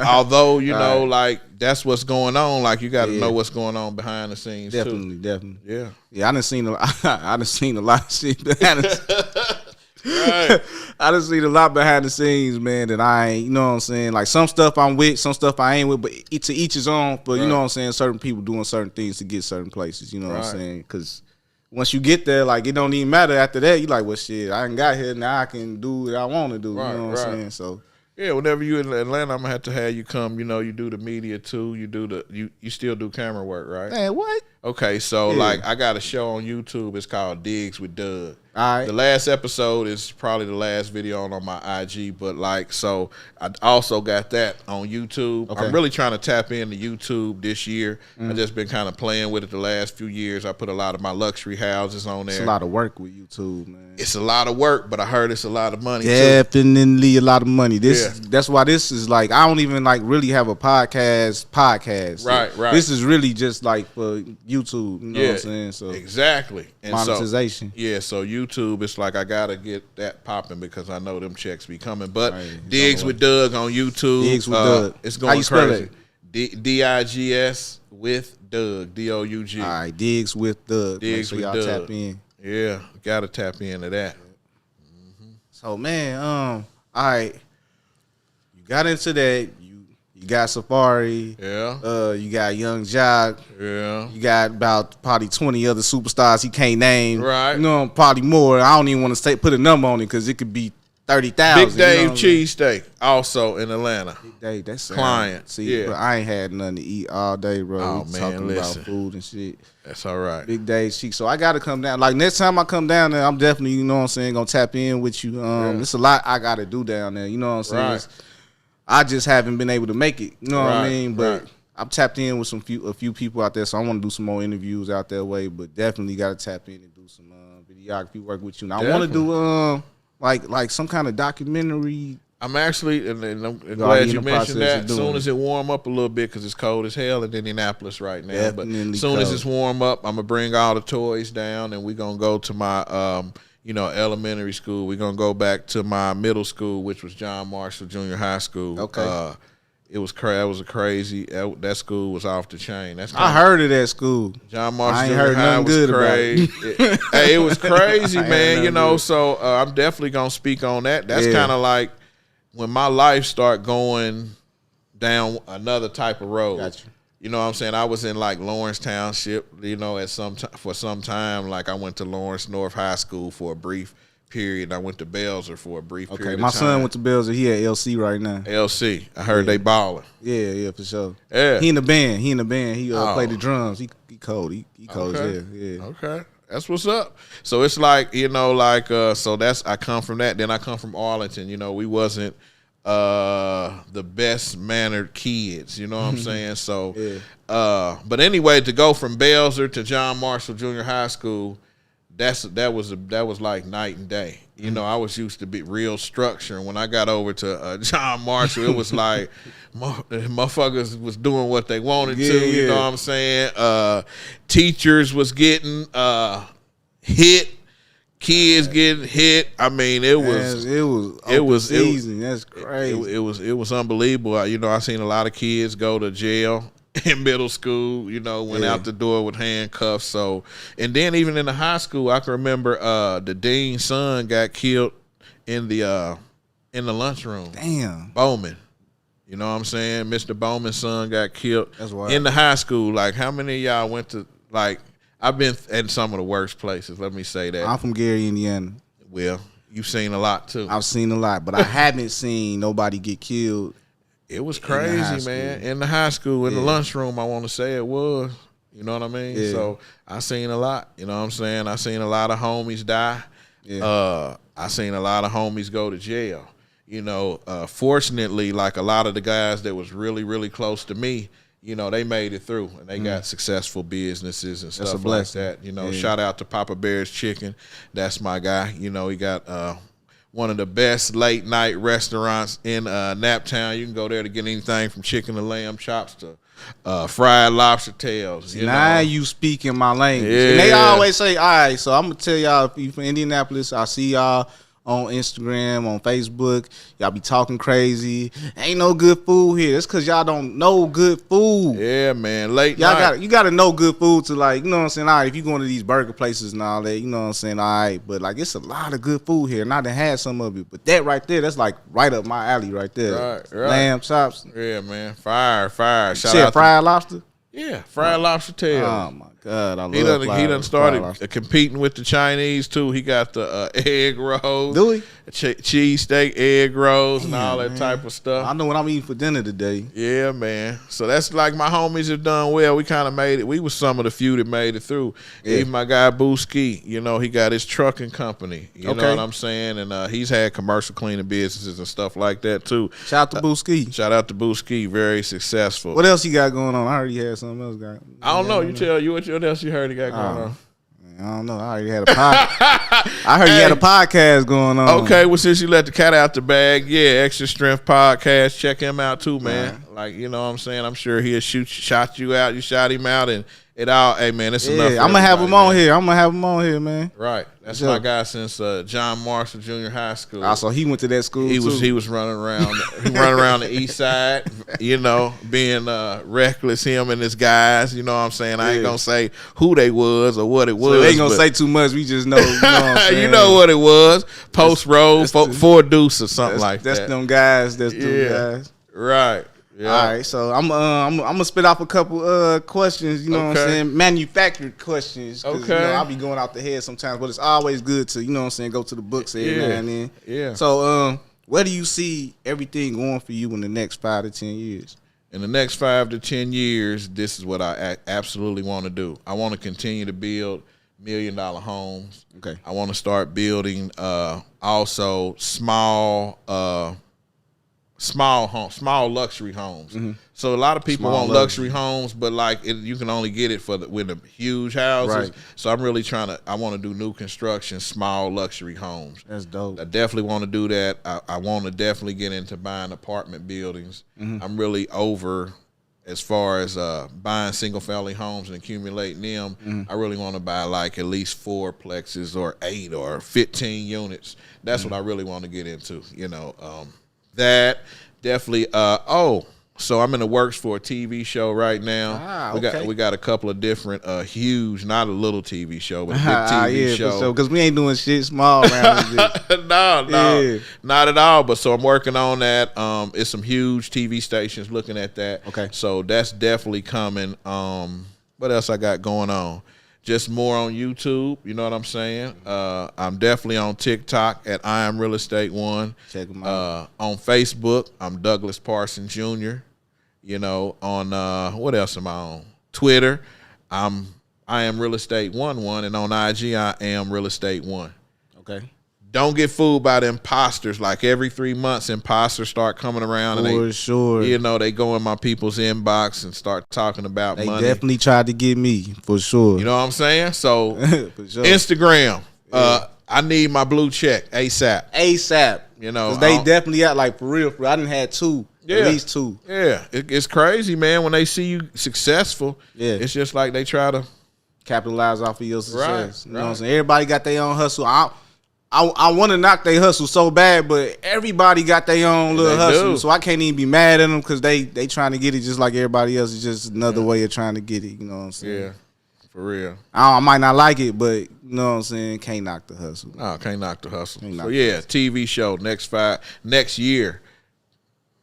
although you know, like that's what's going on. Like you got to Yeah. know what's going on behind the scenes definitely. too. Yeah. Yeah, I done seen a lot of shit behind the Right. I done seen a lot behind the scenes, man, that I ain't, you know what I'm saying? Like some stuff I'm with, some stuff I ain't with, but to each his own. But you know what I'm saying? Certain people doing certain things to get certain places, you know what I'm Right. saying? Because once you get there, like it don't even matter after that. You like, well, shit, I ain't got here, now I can do what I want to do. Right, You know what I'm right. saying? So Yeah, whenever you in Atlanta, I'm gonna have you come. You know, you do the media too. You do you still do camera work, right? man, what? Okay, so Yeah. like I got a show on YouTube. It's called Digs with Doug. All right. The last episode is probably the last video on my IG, but like so I also got that on YouTube. Okay. I'm really trying to tap into YouTube this year. I just been kind of playing with it the last few years. I put a lot of my luxury houses on there. It's a lot of work with YouTube, man. It's a lot of work, but I heard it's a lot of money too. Definitely a lot of money. That's why this is like I don't even like really have a podcast. Right, right. This is really just like for YouTube. You know what I'm saying? So exactly. And monetization. So YouTube, it's like I gotta get that popping because I know them checks be coming. But Right. Digs with Doug on YouTube. Digs with Doug. It's How going you spell crazy. DIGS with Doug. DOUG. All right, Digs with Doug. Make Digs sure with y'all Doug. tap in. Yeah, gotta tap into that. So man, all right, you got into that. You got Safari. Yeah. You got Young Jock. Yeah. You got about probably 20 other superstars he can't name. Right. You know, probably more. I don't even want to put a number on it because it could be 30,000. Big Dave Cheesesteak, also in Atlanta. Big Dave, that's client. See, bro, I ain't had nothing to eat all day, bro. Oh, we man, talking listen. about food and shit. That's all right. Big Dave Cheese. So I got to come down. Like next time I come down there, I'm definitely, you know what I'm saying, gonna tap in with you. It's a lot I got to do down there. You know what I'm saying? Right. I just haven't been able to make it. You know what I mean? But right. I'm tapped in with a few people out there, so I want to do some more interviews out that way. But definitely got to tap in and do some videography work with you. Now I want to do like some kind of documentary. I'm actually, and I'm glad you mentioned that. As soon as it warm up a little bit, because it's cold as hell in Indianapolis right now. Definitely but as soon as it's warm up, I'm gonna bring all the toys down, and we're gonna go to my elementary school. We're gonna go back to my middle school, which was John Marshall Junior High School. Okay. It was that was a crazy. That school was off the chain. I heard of that school. John Marshall Junior High was crazy. It was crazy, man. You know, so I'm definitely gonna speak on that. That's kind of like when my life start going down another type of road. Gotcha. You know what I'm saying? I was in like Lawrence Township, you know, for some time. Like I went to Lawrence North High School for a brief period. I went to Belzer for a brief period of time. My son went to Belzer. He at LC right now. LC. I heard they balling. Yeah, for sure. Yeah. He in the band. He played the drums. He cold. He cold as hell. Yeah. Okay. That's what's up. So it's like, you know, like so that's I come from that. Then I come from Arlington. You know, we wasn't the best mannered kids, you know what I'm saying? So but anyway, to go from Belzer to John Marshall Junior High School, that was like night and day. You know, I was used to be real structure, and when I got over to John Marshall, it was like motherfuckers was doing what they wanted to. You know what I'm saying? Teachers was getting hit. Kids getting hit. I mean, it was season. That's crazy. It was unbelievable. You know, I seen a lot of kids go to jail in middle school. You know, went out the door with handcuffs. So, and then even in the high school, I can remember the dean's son got killed in the lunchroom. Damn, Bowman. You know what I'm saying? Mr. Bowman's son got killed in the high school. Like, how many of y'all went to like? I've been in some of the worst places. Let me say that. I'm from Gary, Indiana. Well, you've seen a lot too. I've seen a lot, but I haven't seen nobody get killed. It was crazy, man. In the high school, in the lunchroom, I want to say it was. You know what I mean? Yeah. So I seen a lot. You know what I'm saying? I seen a lot of homies die. Yeah. I seen a lot of homies go to jail. You know, fortunately, like a lot of the guys that was really, really close to me, you know, they made it through and they got successful businesses and stuff like that. You know, shout out to Papa Bear's Chicken. That's my guy. You know, he got one of the best late night restaurants in Naptown. You can go there to get anything from chicken to lamb chops to fried lobster tails. Now you speaking my language. Yeah. And they always say, all right, so I'm going to tell y'all, if you from Indianapolis, I see y'all on Instagram, on Facebook, y'all be talking crazy. Ain't no good food here. That's because y'all don't know good food. Yeah, man. Late night. You gotta know good food to, like, you know what I'm saying? All right, if you going to these burger places and all that, you know what I'm saying? All right, but like it's a lot of good food here, and I done had some of it. But that right there, that's like right up my alley right there. Right. Lamb chops. Yeah, man. Fire. Shout out fried lobster? Yeah, fried lobster tails. Oh my God, I love he done started competing with the Chinese too. He got the egg rolls. Do he? Cheesesteak, egg rolls, and all that type of stuff. I know what I'm eating for dinner today. Yeah, man. So that's like my homies have done well. We kind of made it. We was some of the few that made it through. Yeah. Even my guy Booski, you know, he got his trucking company. You know what I'm saying? And he's had commercial cleaning businesses and stuff like that too. Shout out to Booski. Shout out to Booski. Very successful. What else you got going on? I heard he had something else going on. I don't know. You tell you what else you heard he got going on. I don't know. I already had a podcast. I heard you had a podcast going on. Okay, well, since you let the cat out the bag, yeah, Extra Strength Podcast. Check him out too, man. Like, you know what I'm saying? I'm sure he'll shot you out. You shot him out, and it all, hey, man, it's enough. I'm going to have him on here. I'm going to have him on here, man. Right. That's my guy since John Marshall Junior High School. Also, he went to that school, He was running around. He running around the east side, you know, being reckless, him and his guys. You know what I'm saying? I ain't going to say who they was or what it was. So they ain't going to say too much. We just know, you know what I'm saying? You know what it was. Post road, four deuce or something like that. That's them guys. That's them guys. Right. Yeah. All right, so I'm gonna spit off a couple questions. You know what I'm saying? Manufactured questions. Okay. You know, I'll be going out the head sometimes, but it's always good to go to the books every now and then. Yeah. So where do you see everything going for you in the next 5 to 10 years? In the next 5 to 10 years, this is what I absolutely want to do. I want to continue to build $1 million homes. Okay. I want to start building also small luxury homes. Mm-hmm. So a lot of people want luxury homes, but like you can only get it with the huge houses. Right. So I'm really I want to do new construction, small luxury homes. That's dope. I definitely want to do that. I want to definitely get into buying apartment buildings. Mm-hmm. I'm really over as far as buying single family homes and accumulating them. Mm-hmm. I really want to buy like at least 4 plexes or 8 or 15 units. That's what I really want to get into, that definitely. So I'm in the works for a TV show right now. We got a couple of different huge, not a little TV show, but a big TV show. Because we ain't doing shit small around here. No, not at all. But so I'm working on that. It's some huge TV stations looking at that. Okay. So that's definitely coming. What else I got going on? Just more on YouTube, you know what I'm saying? I'm definitely on TikTok at I Am Real Estate One. Check them out. On Facebook, I'm Douglas Parsons Jr. On what else am I on? Twitter, I Am Real Estate 1, and on IG, I Am Real Estate 1. Okay. Don't get fooled by the imposters. Like every 3 months, imposters start coming around, and they go in my people's inbox and start talking about money. They definitely tried to get me for sure. You know what I'm saying? So for sure. Instagram, I need my blue check ASAP. ASAP. Because they definitely got like for real. I done had 2. At least 2. Yeah, it's crazy, man. When they see you successful, it's just like they try to capitalize off of your success. Right, you know what I'm saying? Everybody got their own hustle. I want to knock their hustle so bad, but everybody got their own little hustle, so I can't even be mad at them because they trying to get it just like everybody else. It's just another way of trying to get it. You know what I'm saying? Yeah, for real. I might not like it, but you know what I'm saying? Can't knock the hustle. No, can't knock the hustle. TV show next year.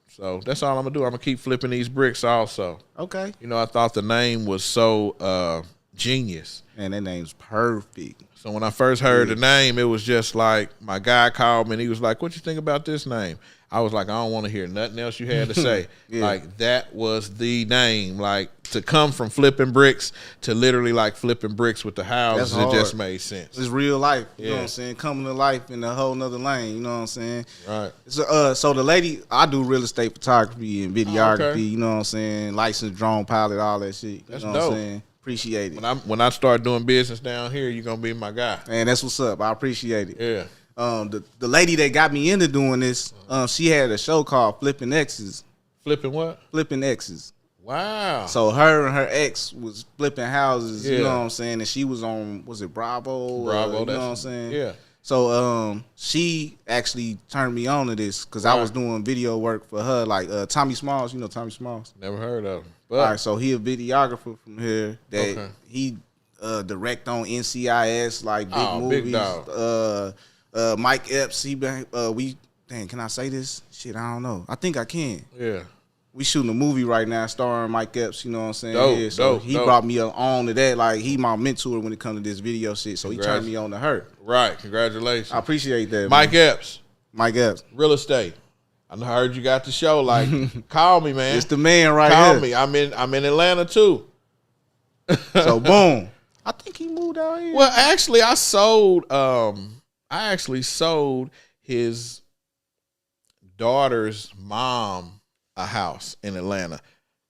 So that's all I'm gonna do. I'm gonna keep flipping these bricks also. Okay. I thought the name was so genius. Man, that name's perfect. So when I first heard the name, it was just like my guy called me and he was like, "What you think about this name?" I was like, "I don't want to hear nothing else you had to say." Like that was the name. Like to come from flipping bricks to literally like flipping bricks with the houses, it just made sense. It's real life. You know what I'm saying? Coming to life in a whole nother lane. You know what I'm saying? Right. So the lady, I do real estate photography and videography. Okay. You know what I'm saying? Licensed drone pilot, all that shit. That's you know dope. What I'm saying? Appreciate it. When I start doing business down here, you're gonna be my guy. Man, that's what's up. I appreciate it. Yeah. The lady that got me into doing this, she had a show called Flipping Exes. Flipping what? Flipping Exes. Wow. So her and her ex was flipping houses, you know what I'm saying? And she was on, was it Bravo? Bravo, you know what I'm saying? Yeah. So she actually turned me on to this because I was doing video work for her, like Tommy Smalls. You know Tommy Smalls? Never heard of him. But. All right, so he a videographer from here that he direct on NCIS, like big movies. Big dog. Mike Epps, can I say this? Shit, I don't know. I think I can. Yeah. We shooting a movie right now starring Mike Epps, you know what I'm saying? Dope, so he brought me on to that. Like, he my mentor when it comes to this video shit. So he turned me on to her. Right. Congratulations. I appreciate that. Mike Epps. Mike Epps. Real estate. I heard you got the show. Like, call me, man. It's the man right here. Call me. I'm in Atlanta too. So boom. I think he moved out here. Well, actually, I sold his daughter's mom a house in Atlanta.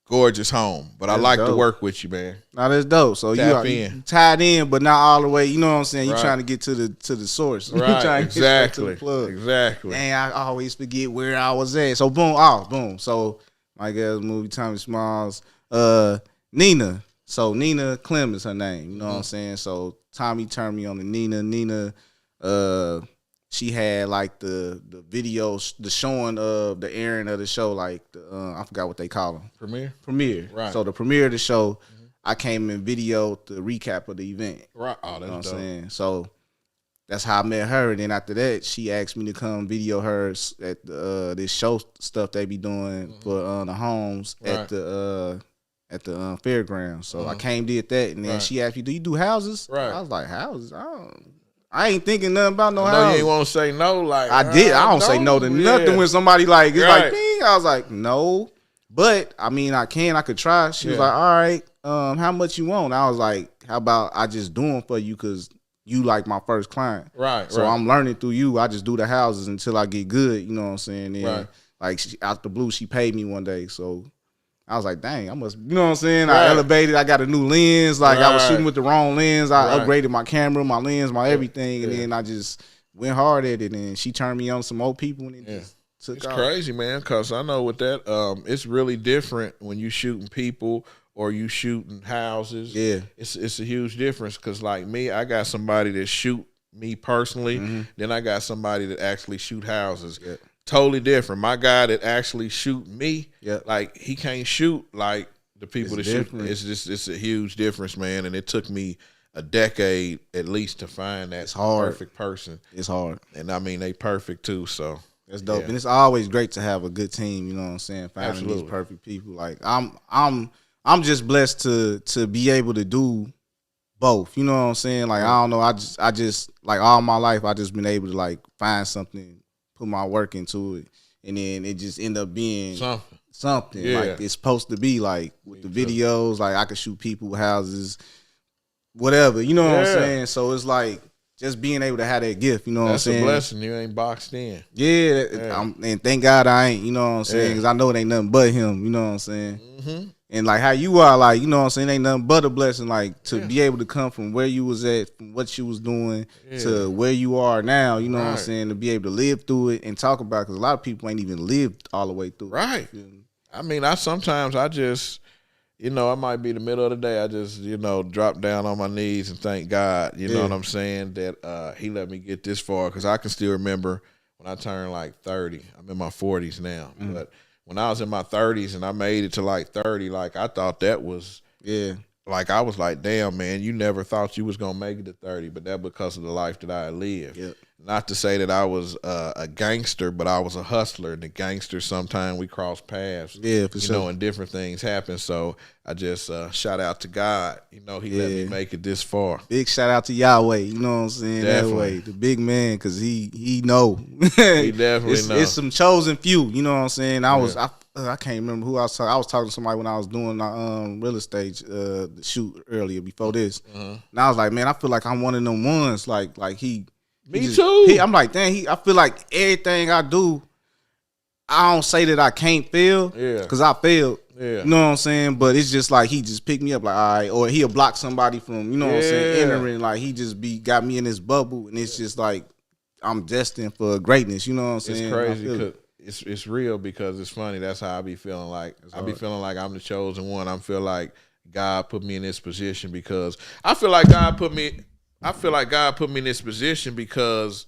Gorgeous home. But that's I like to work with you, man. Now that's dope. So you tied in, but not all the way. You know what I'm saying? You're trying to get to the source. Right. Trying to exactly. Get to the plug. Exactly. Dang, I always forget where I was at. So boom. So my girl's movie, Tommy Smalls, Nina. So Nina Clem is her name. You know what I'm saying? So Tommy turned me on to Nina. Nina, she had like the videos, the showing of the airing of the show, like I forgot what they call them. Premiere. Right. So the premiere of the show, I came and videoed the recap of the event. Right. Oh, that's you know what dope. I'm saying? So that's how I met her. And then after that, she asked me to come video her at this show stuff they be doing for the homes at the fairgrounds. So I came, did that, and then she asked me, "Do you do houses?" Right. I was like, "Houses? I ain't thinking nothing about no houses. houses." You ain't want to say no. Like I did. I don't say no to nothing when somebody like it's like ding. I was like, no, but I mean, I could try. She was like, all right, how much you want? I was like, how about I just do them for you because you like my first client, right? So I'm learning through you. I just do the houses until I get good. You know what I'm saying? And like out the blue, she paid me one day, so I was like, dang, I must, you know what I'm saying? I elevated. I got a new lens. Like I was shooting with the wrong lens. I upgraded my camera, my lens, my everything, and then I just went hard at it. And she turned me on some old people, and it just took off. It's crazy, man. Cause I know with that, it's really different when you shooting people or you shooting houses. Yeah, it's a huge difference. Cause like me, I got somebody that shoot me personally. Then I got somebody that actually shoot houses. Yeah. Totally different. My guy that actually shoot me, like he can't shoot like the people that shoot. It's a huge difference, man. And it took me a decade at least to find that perfect person. It's hard. And I mean they perfect too, so that's dope. And it's always great to have a good team, you know what I'm saying? Finding these perfect people. Like I'm just blessed to be able to do both. You know what I'm saying? Like I don't know, I just like all my life I just been able to like find something, put my work into it, and then it just end up being something like it's supposed to be. Like with the videos, like I could shoot people, houses, whatever. You know what I'm saying? So it's like just being able to have that gift. You know what I'm saying? That's a blessing. You ain't boxed in. And thank God I ain't. You know what I'm saying? Because I know it ain't nothing but Him. You know what I'm saying? And like how you are, like, you know what I'm saying, ain't nothing but a blessing, like to be able to come from where you was at, from what you was doing to where you are now, you know what I'm saying, to be able to live through it and talk about it, because a lot of people ain't even lived all the way through it. I mean, I just, you know, I might be the middle of the day, I just, you know, drop down on my knees and thank God, you know what I'm saying, that He let me get this far, because I can still remember when I turned like 30. I'm in my 40s now, but when I was in my 30s and I made it to like 30, like I thought that was, like I was like, damn, man, you never thought you was going to make it to 30, but that because of the life that I lived. Not to say that I was a gangster, but I was a hustler. And the gangsters, sometimes we cross paths, you know, and different things happen. So I just shout out to God. You know, He let me make it this far. Big shout out to Yahweh. You know what I'm saying? Definitely. That way, the big man, because he know. He definitely know. It's some chosen few. You know what I'm saying? I can't remember who I was talking. I was talking to somebody when I was doing my real estate shoot earlier before this, and I was like, man, I feel like I'm one of them ones. Like he. Me too. I'm like, dang, I feel like everything I do, I don't say that I can't fail, because I failed. You know what I'm saying? But it's just like he just picked me up, like, all right, or he'll block somebody from, you know what I'm saying, entering. Like he just got me in this bubble, and it's just like I'm destined for greatness. You know what I'm saying? It's crazy. It's real, because it's funny. That's how I be feeling like. I be feeling like I'm the chosen one. I feel like God put me in this position because I feel like God put me in this position because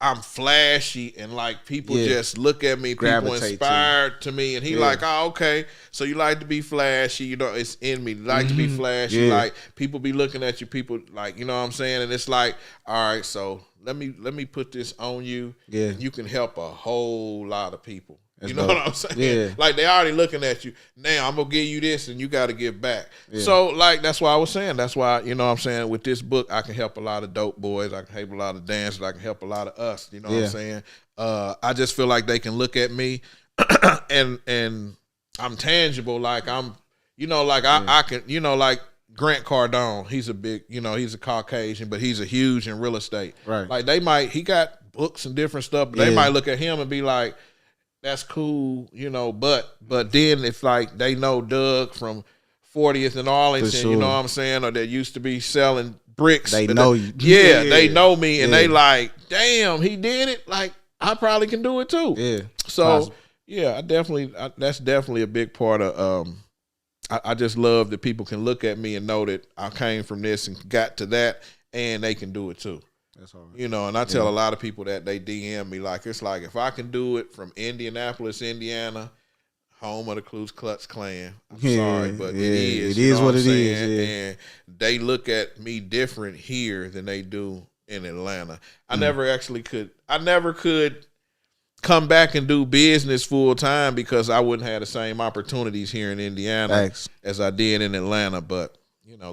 I'm flashy and like people just look at me, people inspired to me, and he like, oh, okay, so you like to be flashy, you know, it's in me. You like to be flashy, like people be looking at you, people like, you know what I'm saying, and it's like, all right, so let me put this on you. You can help a whole lot of people. You know what I'm saying? Like they already looking at you. Now I'm gonna give you this and you gotta give back. So like that's why I was saying. That's why, you know what I'm saying, with this book I can help a lot of dope boys, I can help a lot of dancers, I can help a lot of us. You know what I'm saying? I just feel like they can look at me and I'm tangible, like I'm, you know, like I can, you know, like Grant Cardone, he's a big, you know, he's a Caucasian, but he's a huge in real estate. Right. Like he got books and different stuff, but they might look at him and be like, that's cool, you know, but then if like they know Doug from 40th and Arlington, you know what I'm saying, or that used to be selling bricks. They know you. They know me, and they like, damn, he did it. Like, I probably can do it too. So, that's definitely a big part of, I just love that people can look at me and know that I came from this and got to that, and they can do it too. That's hard. You know, and I tell a lot of people that they DM me, like, it's like if I can do it from Indianapolis, Indiana, home of the Ku Klux Klan. I'm sorry, but yeah, it is. It is what it is. Yeah. And they look at me different here than they do in Atlanta. I never could come back and do business full time because I wouldn't have the same opportunities here in Indiana as I did in Atlanta. But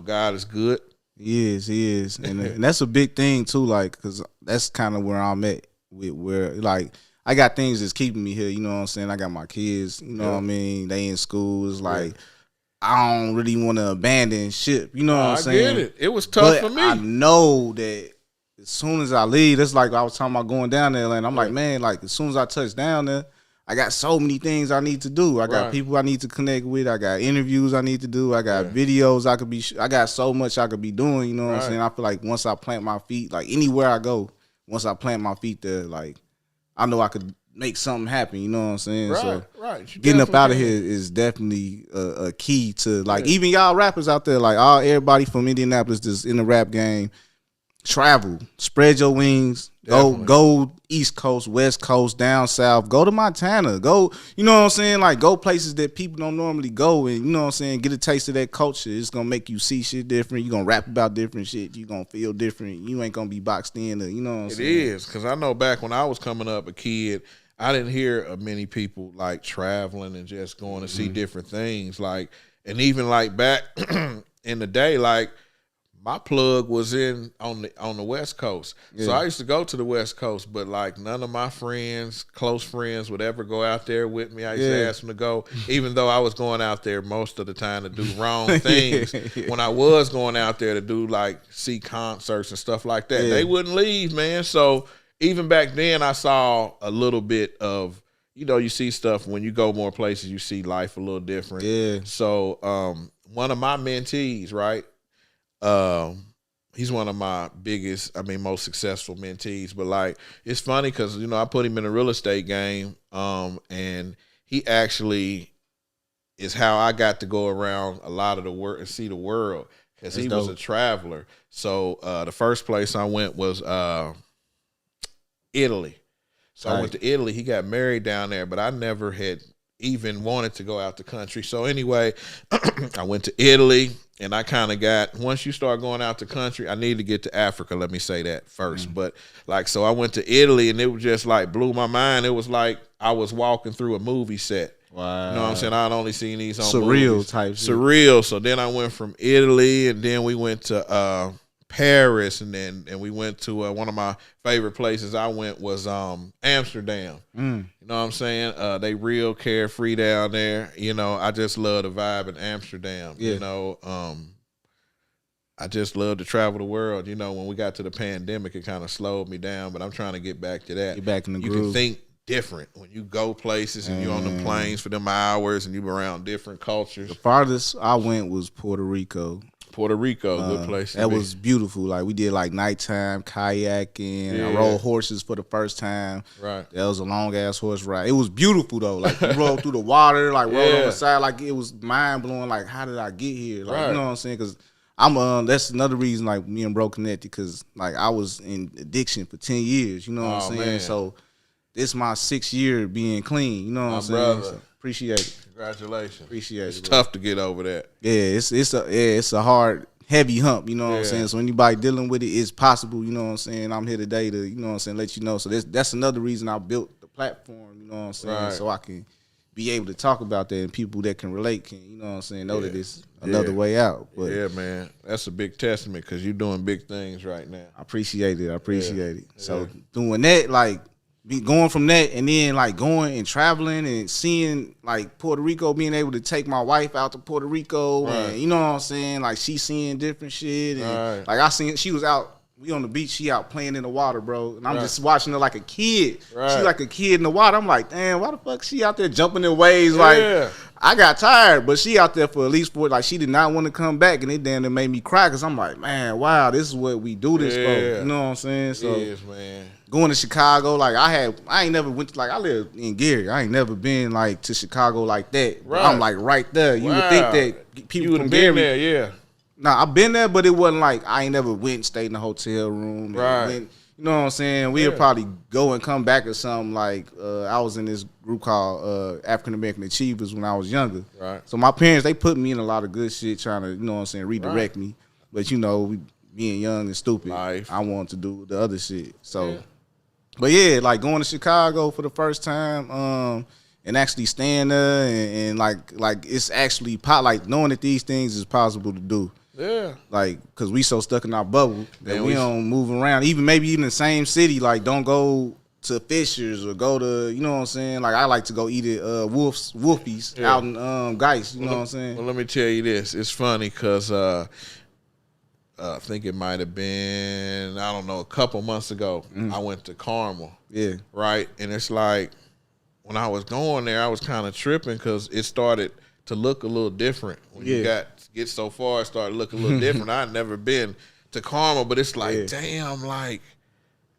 God is good. He is, and that's a big thing too. Like, because that's kind of where I'm at with where like. I got things that's keeping me here, you know what I'm saying? I got my kids, you know what I mean? They in school. It's like, I don't really want to abandon ship, you know what I'm saying? I get it. It was tough for me. I know that as soon as I leave, that's like I was talking about going down there, and I'm like, man, like as soon as I touch down there, I got so many things I need to do. I got people I need to connect with. I got interviews I need to do. I got videos I got so much I could be doing, you know what I'm saying? I feel like once I plant my feet, like anywhere I go, once I plant my feet there, like, I know I could make something happen, you know what I'm saying? So getting up out of here is definitely a key to, like, even y'all rappers out there, like everybody from Indianapolis that's in the rap game, travel, spread your wings, go East Coast, West Coast, down South, go to Montana, go, you know what I'm saying? Like, go places that people don't normally go, and you know what I'm saying? Get a taste of that culture. It's gonna make you see shit different. You're gonna rap about different shit. You're gonna feel different. You ain't gonna be boxed in, you know what I'm saying? It is, because I know back when I was coming up a kid, I didn't hear of many people like traveling and just going to see different things. Like, and even like back in the day, like, my plug was on the West Coast. So I used to go to the West Coast, but like none of my friends, close friends, would ever go out there with me. I used to ask them to go, even though I was going out there most of the time to do wrong things. When I was going out there to do like see concerts and stuff like that, they wouldn't leave, man. So even back then I saw a little bit of, you see stuff when you go more places, you see life a little different. Yeah. So one of my mentees, right? He's one of my most successful mentees. But like, it's funny because I put him in a real estate game, and he actually is how I got to go around a lot of the world and see the world because he was a traveler. So the first place I went was Italy. So I went to Italy. He got married down there, but I never had even wanted to go out the country. So anyway, I went to Italy. And I kind of once you start going out the country, I need to get to Africa. Let me say that first. But like, so I went to Italy and it was just like blew my mind. It was like I was walking through a movie set. Wow. You know what I'm saying? I'd only seen these on surreal movies. Type shit. Surreal. So then I went from Italy and then we went to Paris and we went to one of my favorite places I went was Amsterdam. You know what I'm saying? They real carefree down there. I just love the vibe in Amsterdam. I just love to travel the world. When we got to the pandemic, it kind of slowed me down, but I'm trying to get back to that. Get back in the groove. You can think different when you go places and you're on the planes for them hours and you're around different cultures. The farthest I went was Puerto Rico. Puerto Rico, good place. That was beautiful. Like, we did like nighttime kayaking. I rode horses for the first time. Right. That was a long ass horse ride. It was beautiful though. Like, you rode through the water, like rode on the side. Like, it was mind blowing. Like, how did I get here? Like, you know what I'm saying? Because that's another reason like me and Bro connected, because like I was in addiction for 10 years. You know what I'm saying? Man. So this my 6th year being clean. You know what I'm saying? So, appreciate it. Congratulations. Appreciate it. It's tough to get over that. Yeah, it's a hard, heavy hump, you know what I'm saying? So anybody dealing with it, it's possible, you know what I'm saying? I'm here today to, you know what I'm saying, let you know. So that's another reason I built the platform, you know what I'm saying? So I can be able to talk about that and people that can relate can, you know what I'm saying, know that it's another way out. But yeah, man. That's a big testament because you're doing big things right now. I appreciate it. So doing that, like, going from that and then like going and traveling and seeing like Puerto Rico, being able to take my wife out to Puerto Rico and you know what I'm saying, like she seeing different shit and like I seen she was out, we on the beach, she out playing in the water, bro, and I'm just watching her like a kid. She like a kid in the water. I'm like, damn, why the fuck she out there jumping in waves? Like, I got tired, but she out there for at least like she did not want to come back, and it damn near made me cry because I'm like, man, wow, this is what we do this for. You know what I'm saying? So man. Going to Chicago, like I ain't never went to, like, I live in Gary. I ain't never been like to Chicago like that. I'm like right there. You would think that people from Gary. There, Nah, I've been there, but it wasn't like I ain't never went and stayed in a hotel room. Went, You know what I'm saying? We'll probably go and come back or something. Like I was in this group called African American Achievers when I was younger. Right. So my parents, they put me in a lot of good shit, trying to, you know what I'm saying, redirect me. But you know, being young and stupid, I wanted to do the other shit. So, but yeah, like going to Chicago for the first time, and actually staying there and like it's actually like knowing that these things is possible to do. Yeah. Like, cause we so stuck in our bubble that we don't move around. Even maybe even the same city, like don't go to Fisher's or go to, you know what I'm saying? Like I like to go eat at Wolfie's out in Geist, you know what I'm saying? Well, let me tell you this. It's funny because I think it might have been, I don't know, a couple months ago, I went to Carmel. Yeah. Right? And it's like, when I was going there, I was kind of tripping because it started to look a little different. When you get so far, it started looking a little different. I'd never been to Carmel, but it's like, damn, like,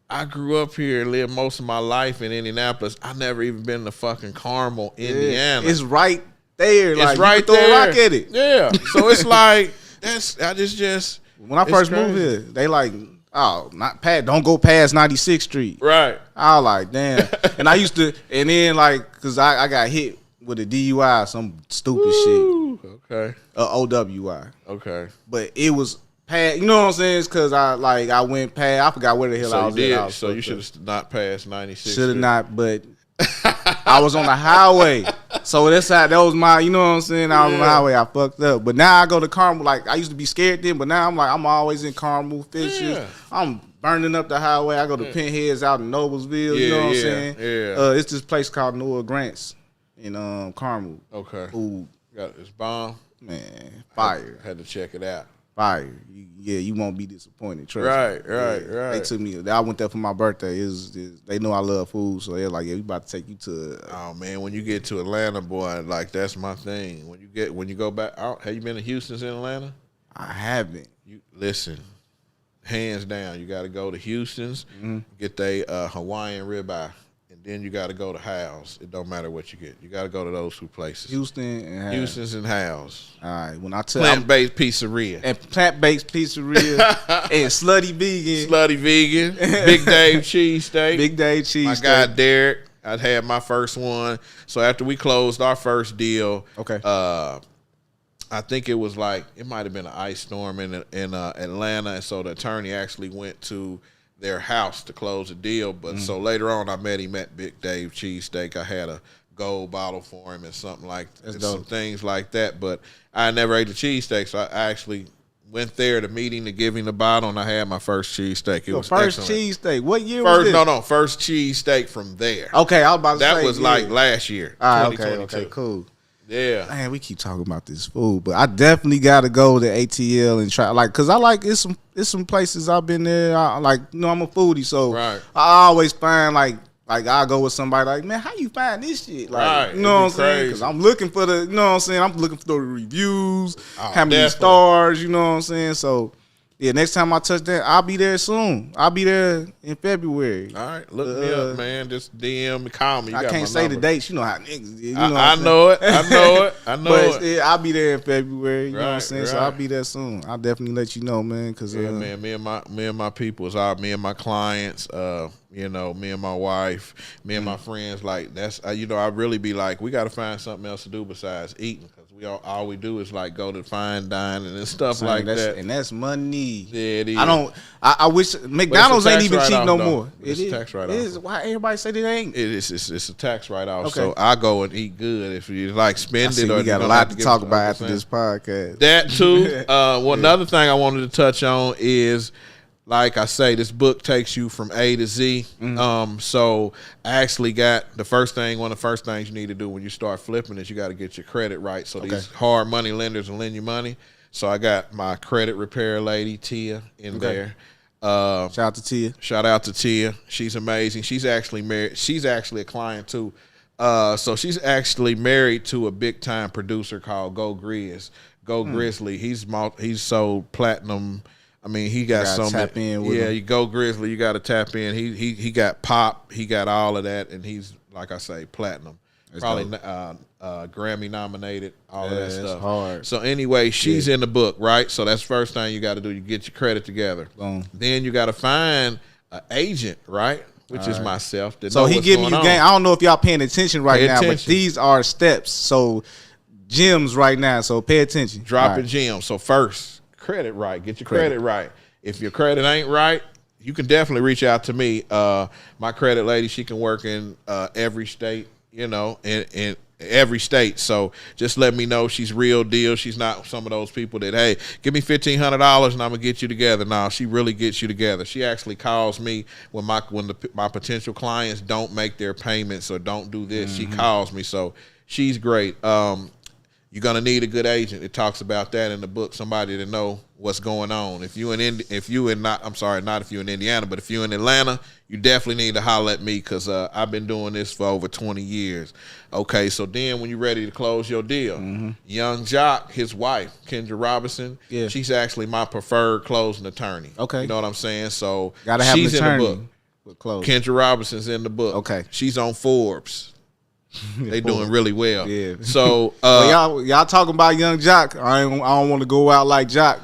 I grew up here and lived most of my life in Indianapolis. I never even been to fucking Carmel, Indiana. It's right there. Like, it's right there. Throw a rock at it. Yeah. So it's like, I just. When I first moved here, they like, don't go past 96th Street. Right. I was like, damn. And I used to, and then like, cause I got hit with a DUI, some stupid shit. Okay. OWI. Okay. But it was past, you know what I'm saying? It's cause I went past, I forgot where the hell I was at. So you should have not passed 96. Should have not, but I was on the highway. So that was my, you know what I'm saying? I was on the highway, I fucked up. But now I go to Carmel, like I used to be scared then, but now I'm like, I'm always in Carmel, Fisher's. I'm burning up the highway. I go to Pinheads out in Noblesville, you know what I'm saying? Yeah. It's this place called Noah Grant's in Carmel. Okay. Ooh. Got this bomb. Man, fire. Had to check it out. Fire. You won't be disappointed. Trust me. Right. They took me. I went there for my birthday. They know I love food, so they're like, "Yeah, we about to take you to." Oh man, when you get to Atlanta, boy, like that's my thing. When you go back out, have you been to Houston's in Atlanta? I haven't. You listen, hands down, you got to go to Houston's, get they Hawaiian ribeye. Then you got to go to Hal's. It don't matter what you get. You got to go to those two places. Houston's and Hal's. All right. When I tell Plant-based pizzeria. And plant-based pizzeria and slutty vegan. Slutty vegan. Big Dave cheesesteak. Big Dave cheesesteak. My guy Derek. I had my first one. So after we closed our first deal, I think it was like, it might have been an ice storm in Atlanta. And so the attorney actually went to their house to close the deal, but so later on I met him at Big Dave Cheesesteak. I had a gold bottle for him and something like that, some things like that. But I never ate the cheesesteak, so I actually went there to meet him to give him the bottle, and I had my first cheesesteak. It was first cheesesteak. What year was it? No, first cheesesteak from there. Okay, I was about to say that was like last year. Okay, cool. Yeah, man, we keep talking about this food, but I definitely got to go to ATL and try, like, cause I like it's some places I've been there. I'm a foodie, so I always find like I go with somebody like, man, how you find this shit? Like, you know what I'm saying? Cause I'm looking for you know what I'm saying? I'm looking for the reviews, how many stars, you know what I'm saying? So. Yeah, next time I touch that, I'll be there soon. I'll be there in February. All right, look me up, man. Just DM me, call me. I can't say the dates. You know how niggas is. I know it. But I'll be there in February. You know what I'm saying? So I'll be there soon. I'll definitely let you know, man. Cause man, me and my people is out. Me and my clients. Me and my wife, me and my friends. Like that's I really be like, we got to find something else to do besides eating. All we do is like go to fine dining and stuff like that, and that's money. Yeah, it is. I wish McDonald's ain't even cheap no more. It's a tax write-off. It is. Why everybody say they ain't? It's a tax write-off. Okay. So I go and eat good if you like spend it. Or we got a lot to talk about after this podcast. That too. Another thing I wanted to touch on is, like I say, this book takes you from A to Z. So I actually got one of the first things you need to do when you start flipping is you got to get your credit right. So these hard money lenders will lend you money. So I got my credit repair lady, Tia, in there. Shout out to Tia. She's amazing. She's actually married. She's actually a client too. So she's actually married to a big time producer called Go Grizzly. He's sold platinum. I mean, he got some. Tap in with him. You Go Grizzly. You got to tap in. He got pop. He got all of that, and he's like I say, platinum. That's probably Grammy nominated. All of that stuff. Hard. So anyway, she's in the book, right? So that's the first thing you got to do. You get your credit together. Boom. Then you got to find agent, right? Which is myself. So he giving you game. I don't know if y'all paying attention right now, but these are steps. So gems right now. So pay attention. Dropping gems. So first, credit right. Get your credit right. If your credit ain't right, you can definitely reach out to me. My credit lady, she can work in every state, you know, in every state. So just let me know she's real deal. She's not some of those people that, hey, give me $1,500 and I'm gonna get you together. No, she really gets you together. She actually calls me when my potential clients don't make their payments or don't do this. She calls me. So she's great. You're gonna need a good agent. It talks about that in the book. Somebody to know what's going on. If you in Indiana, but if you're in Atlanta, you definitely need to holler at me because I've been doing this for over 20 years. Okay, so then when you're ready to close your deal, Young Jock, his wife, Kendra Robinson, she's actually my preferred closing attorney. Okay, you know what I'm saying? So gotta have she's an attorney in the book. Kendra Robinson's in the book. Okay, she's on Forbes. They doing really well. Yeah. So y'all talking about Young Jock. I don't want to go out like Jock.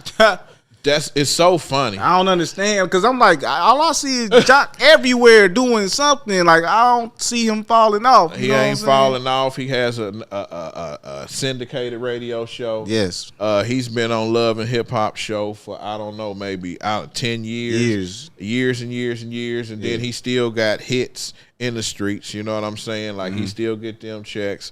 It's so funny. I don't understand because I'm like, all I see is Jock everywhere doing something. Like I don't see him falling off. He ain't falling off. He has a syndicated radio show. Yes. He's been on Love and Hip Hop show for I don't know maybe 10 years and years, and then he still got hits in the streets. You know what I'm saying? Like he still get them checks.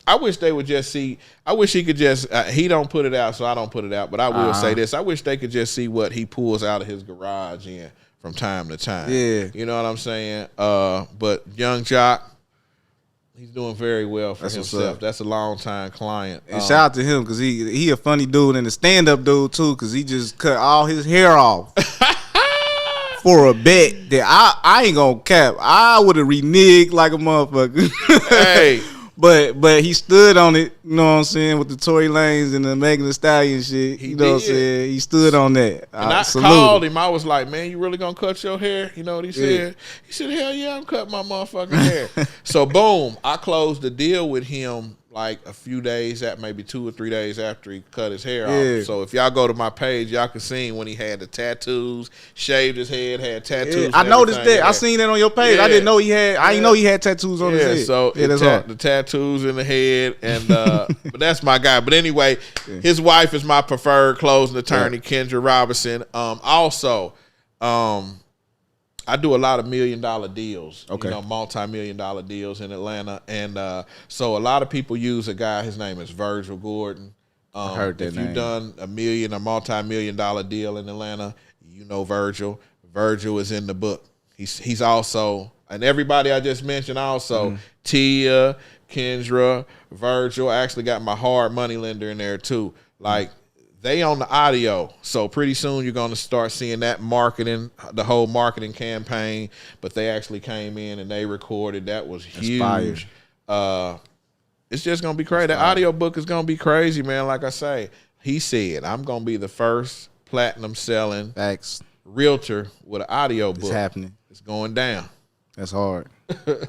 I wish they would just see. I wish he could just. He don't put it out, so I don't put it out. But I will say this: I wish they could just see what he pulls out of his garage in from time to time. Yeah, you know what I'm saying. But Young Jock, he's doing very well for himself. That's a long time client. And shout out to him because he a funny dude and a stand up dude too because he just cut all his hair off. For a bet that I ain't gonna cap. I would have reneged like a motherfucker. Hey. But he stood on it, you know what I'm saying, with the Tory Lanez and the Megan Thee Stallion shit. You know what I'm saying? He stood on that. And I called him. I was like, man, you really gonna cut your hair? You know what he said? He said, hell yeah, I'm cutting my motherfucking hair. So boom, I closed the deal with him like a few days, maybe 2 or 3 days after he cut his hair off. So if y'all go to my page, y'all can see when he had the tattoos, shaved his head, had tattoos. I noticed that. I seen that on your page. I didn't know he had. I didn't know he had tattoos on his head. So the tattoos in the head, and but that's my guy. But anyway, his wife is my preferred closing attorney, Kendra Robinson. Also, I do a lot of $1 million deals, you know, multi-million-dollar deals in Atlanta. And so a lot of people use a guy, his name is Virgil Gordon. I heard that if name. you've done a multi-million-dollar deal in Atlanta, you know Virgil. Virgil is in the book. He's also, and everybody I just mentioned also, Tia, Kendra, Virgil. I actually got my hard money lender in there too. Like, they on the audio, so pretty soon you're going to start seeing that marketing, the whole marketing campaign. But they actually came in and they recorded. That was huge. It's just going to be crazy. The audio book is going to be crazy, man. Like I say, he said, I'm going to be the first platinum selling realtor with an audio book. It's happening. It's going down. That's hard.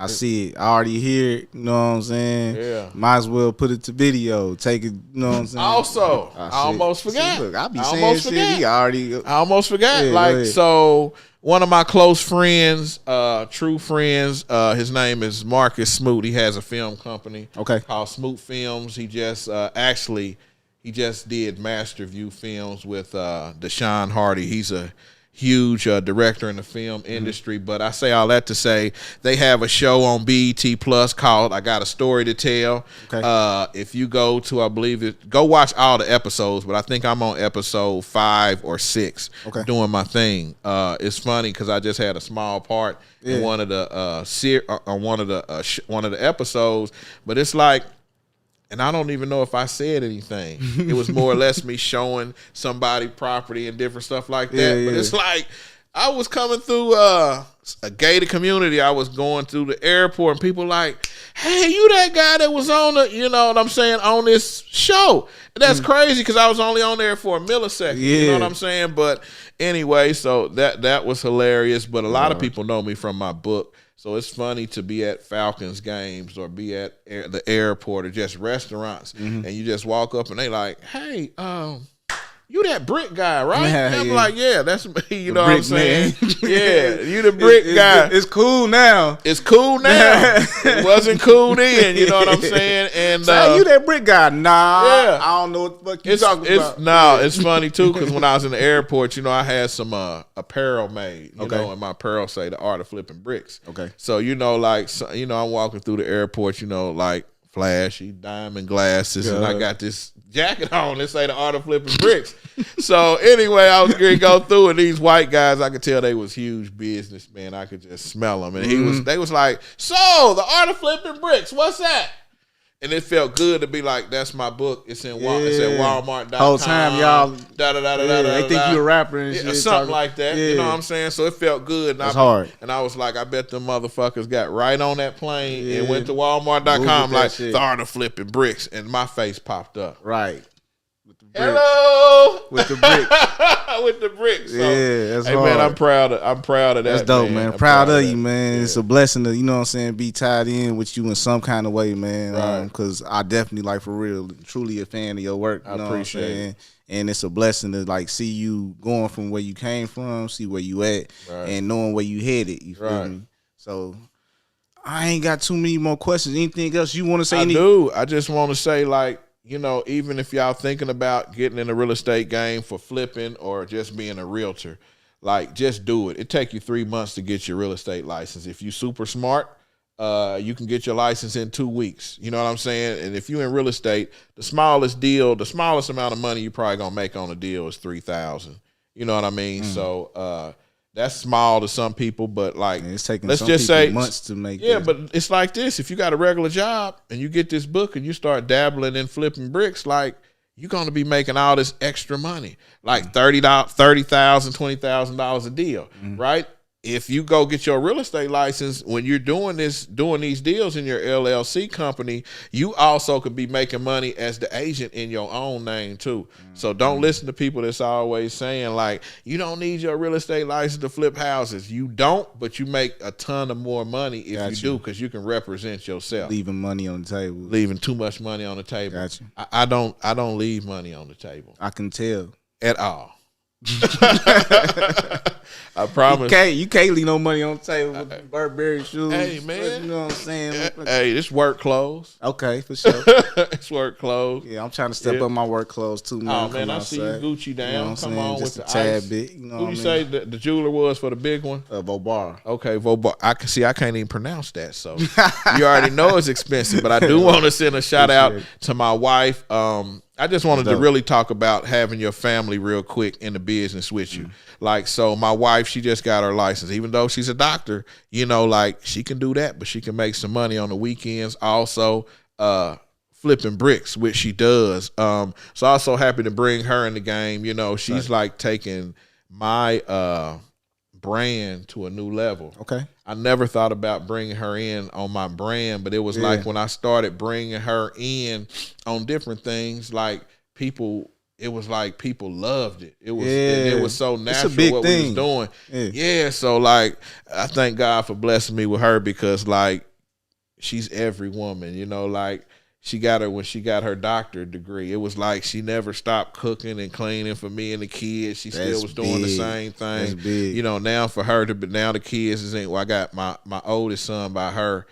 I see it. I already hear it. You know what I'm saying? Yeah. Might as well put it to video. Take it. You know what I'm saying? Also, I almost forgot. See, look, I be saying shit. I almost forgot. Yeah, so one of my close friends, true friends, his name is Marcus Smoot. He has a film company called Smoot Films. He just he just did Master View Films with Deshaun Hardy. He's a huge director in the film industry. But I say all that to say they have a show on BET Plus called I Got a Story to Tell. If you go to, go watch all the episodes, but I think I'm on episode 5 or 6 doing my thing. It's funny because I just had a small part in one of the one of the episodes, but it's like, and I don't even know if I said anything. It was more or less me showing somebody property and different stuff like that. But it's like I was coming through a gated community. I was going through the airport and people like, hey, you that guy that was on the, you know what I'm saying, on this show. And that's crazy because I was only on there for a millisecond. You know what I'm saying? But anyway, so that was hilarious. But a lot of people know me from my book. So it's funny to be at Falcons games or be at the airport or just restaurants, and you just walk up and they like, hey, you that brick guy, right? And I'm yeah. like, yeah, that's me. You The know what I'm saying? Yeah, you the brick it's, guy. It's cool now. It's cool now. It wasn't cool then. You know what I'm saying? And so you that brick guy? Nah, yeah. I don't know what the fuck you talking about. No, it's funny too because when I was in the airport, you know, I had some apparel made. You know, and my apparel say the art of flipping bricks. Okay. So you know, like you know, I'm walking through the airport. You know, like flashy diamond glasses, and I got this jacket on that say the art of flipping bricks. So anyway, I was going to go through, and these white guys, I could tell they was huge businessmen. I could just smell them, and they was like, "So the art of flipping bricks, what's that?" And it felt good to be like, that's my book. It's in it's at Walmart.com. Whole time y'all They think you a rapper and shit. Something like that. You know what I'm saying? So it felt good. And That's hard. And I was like, I bet them motherfuckers got right on that plane and went to Walmart.com like, the art of flipping bricks. And my face popped up. Right. Hello. With the brick. With the bricks. So, yeah, that's hard. Man, I'm proud of that. That's dope, man. Proud of you, man. Yeah. It's a blessing to, you know what I'm saying, be tied in with you in some kind of way, man. Right. Because I definitely, like, for real, truly a fan of your work. You know appreciate what I'm saying? it. And it's a blessing to, like, see you going from where you came from, see where you at, and knowing where you headed. You feel me? So I ain't got too many more questions. Anything else you want to say? I do. I just want to say, like, you know, even if y'all thinking about getting in the real estate game for flipping or just being a realtor, like, just do it. It take you 3 months to get your real estate license. If you super smart, you can get your license in 2 weeks. You know what I'm saying? And if you in real estate, the smallest amount of money you probably gonna make on a deal is $3,000. You know what I mean? So that's small to some people, but like, it's taking let's just say months to make. Yeah, but it's like this: if you got a regular job and you get this book and you start dabbling in flipping bricks, like, you're gonna be making all this extra money, like $30,000, $20,000 a deal, right? If you go get your real estate license, when you're doing these deals in your LLC company, you also could be making money as the agent in your own name too. So don't listen to people that's always saying, like, you don't need your real estate license to flip houses. You don't, but you make a ton of more money if you do, because you can represent yourself. Leaving money on the table. Leaving too much money on the table. Gotcha. I don't leave money on the table. I can tell. At all. I promise. You can't leave no money on the table with Burberry shoes. Hey, man. You know what I'm saying? Hey, this work clothes. Okay, for sure. It's work clothes. Yeah, I'm trying to step up my work clothes too, man. Oh, man, I see you Gucci down. You know what I'm Come on just with a the tad ice. bit. You know Who what you I say mean? the jeweler was for the big one? Vobar. Okay, Vobar. I can't even pronounce that, so you already know it's expensive. But I do want to send a shout out to my wife. I just wanted to really talk about having your family real quick in the business with you. Like, so my wife, she just got her license. Even though she's a doctor, you know, like, she can do that, but she can make some money on the weekends. Also, flipping bricks, which she does. So I'm so happy to bring her in the game. You know, she's like taking my brand to a new level. Okay. I never thought about bringing her in on my brand, but it was like when I started bringing her in on different things, like people loved it. It was so natural what we was doing. Yeah, so like, I thank God for blessing me with her, because like, she's every woman, you know, like, when she got her doctorate degree, it was like she never stopped cooking and cleaning for me and the kids. She still was doing the same thing. That's big. You know, now for her now the kids is in. Well, I got my oldest son by her.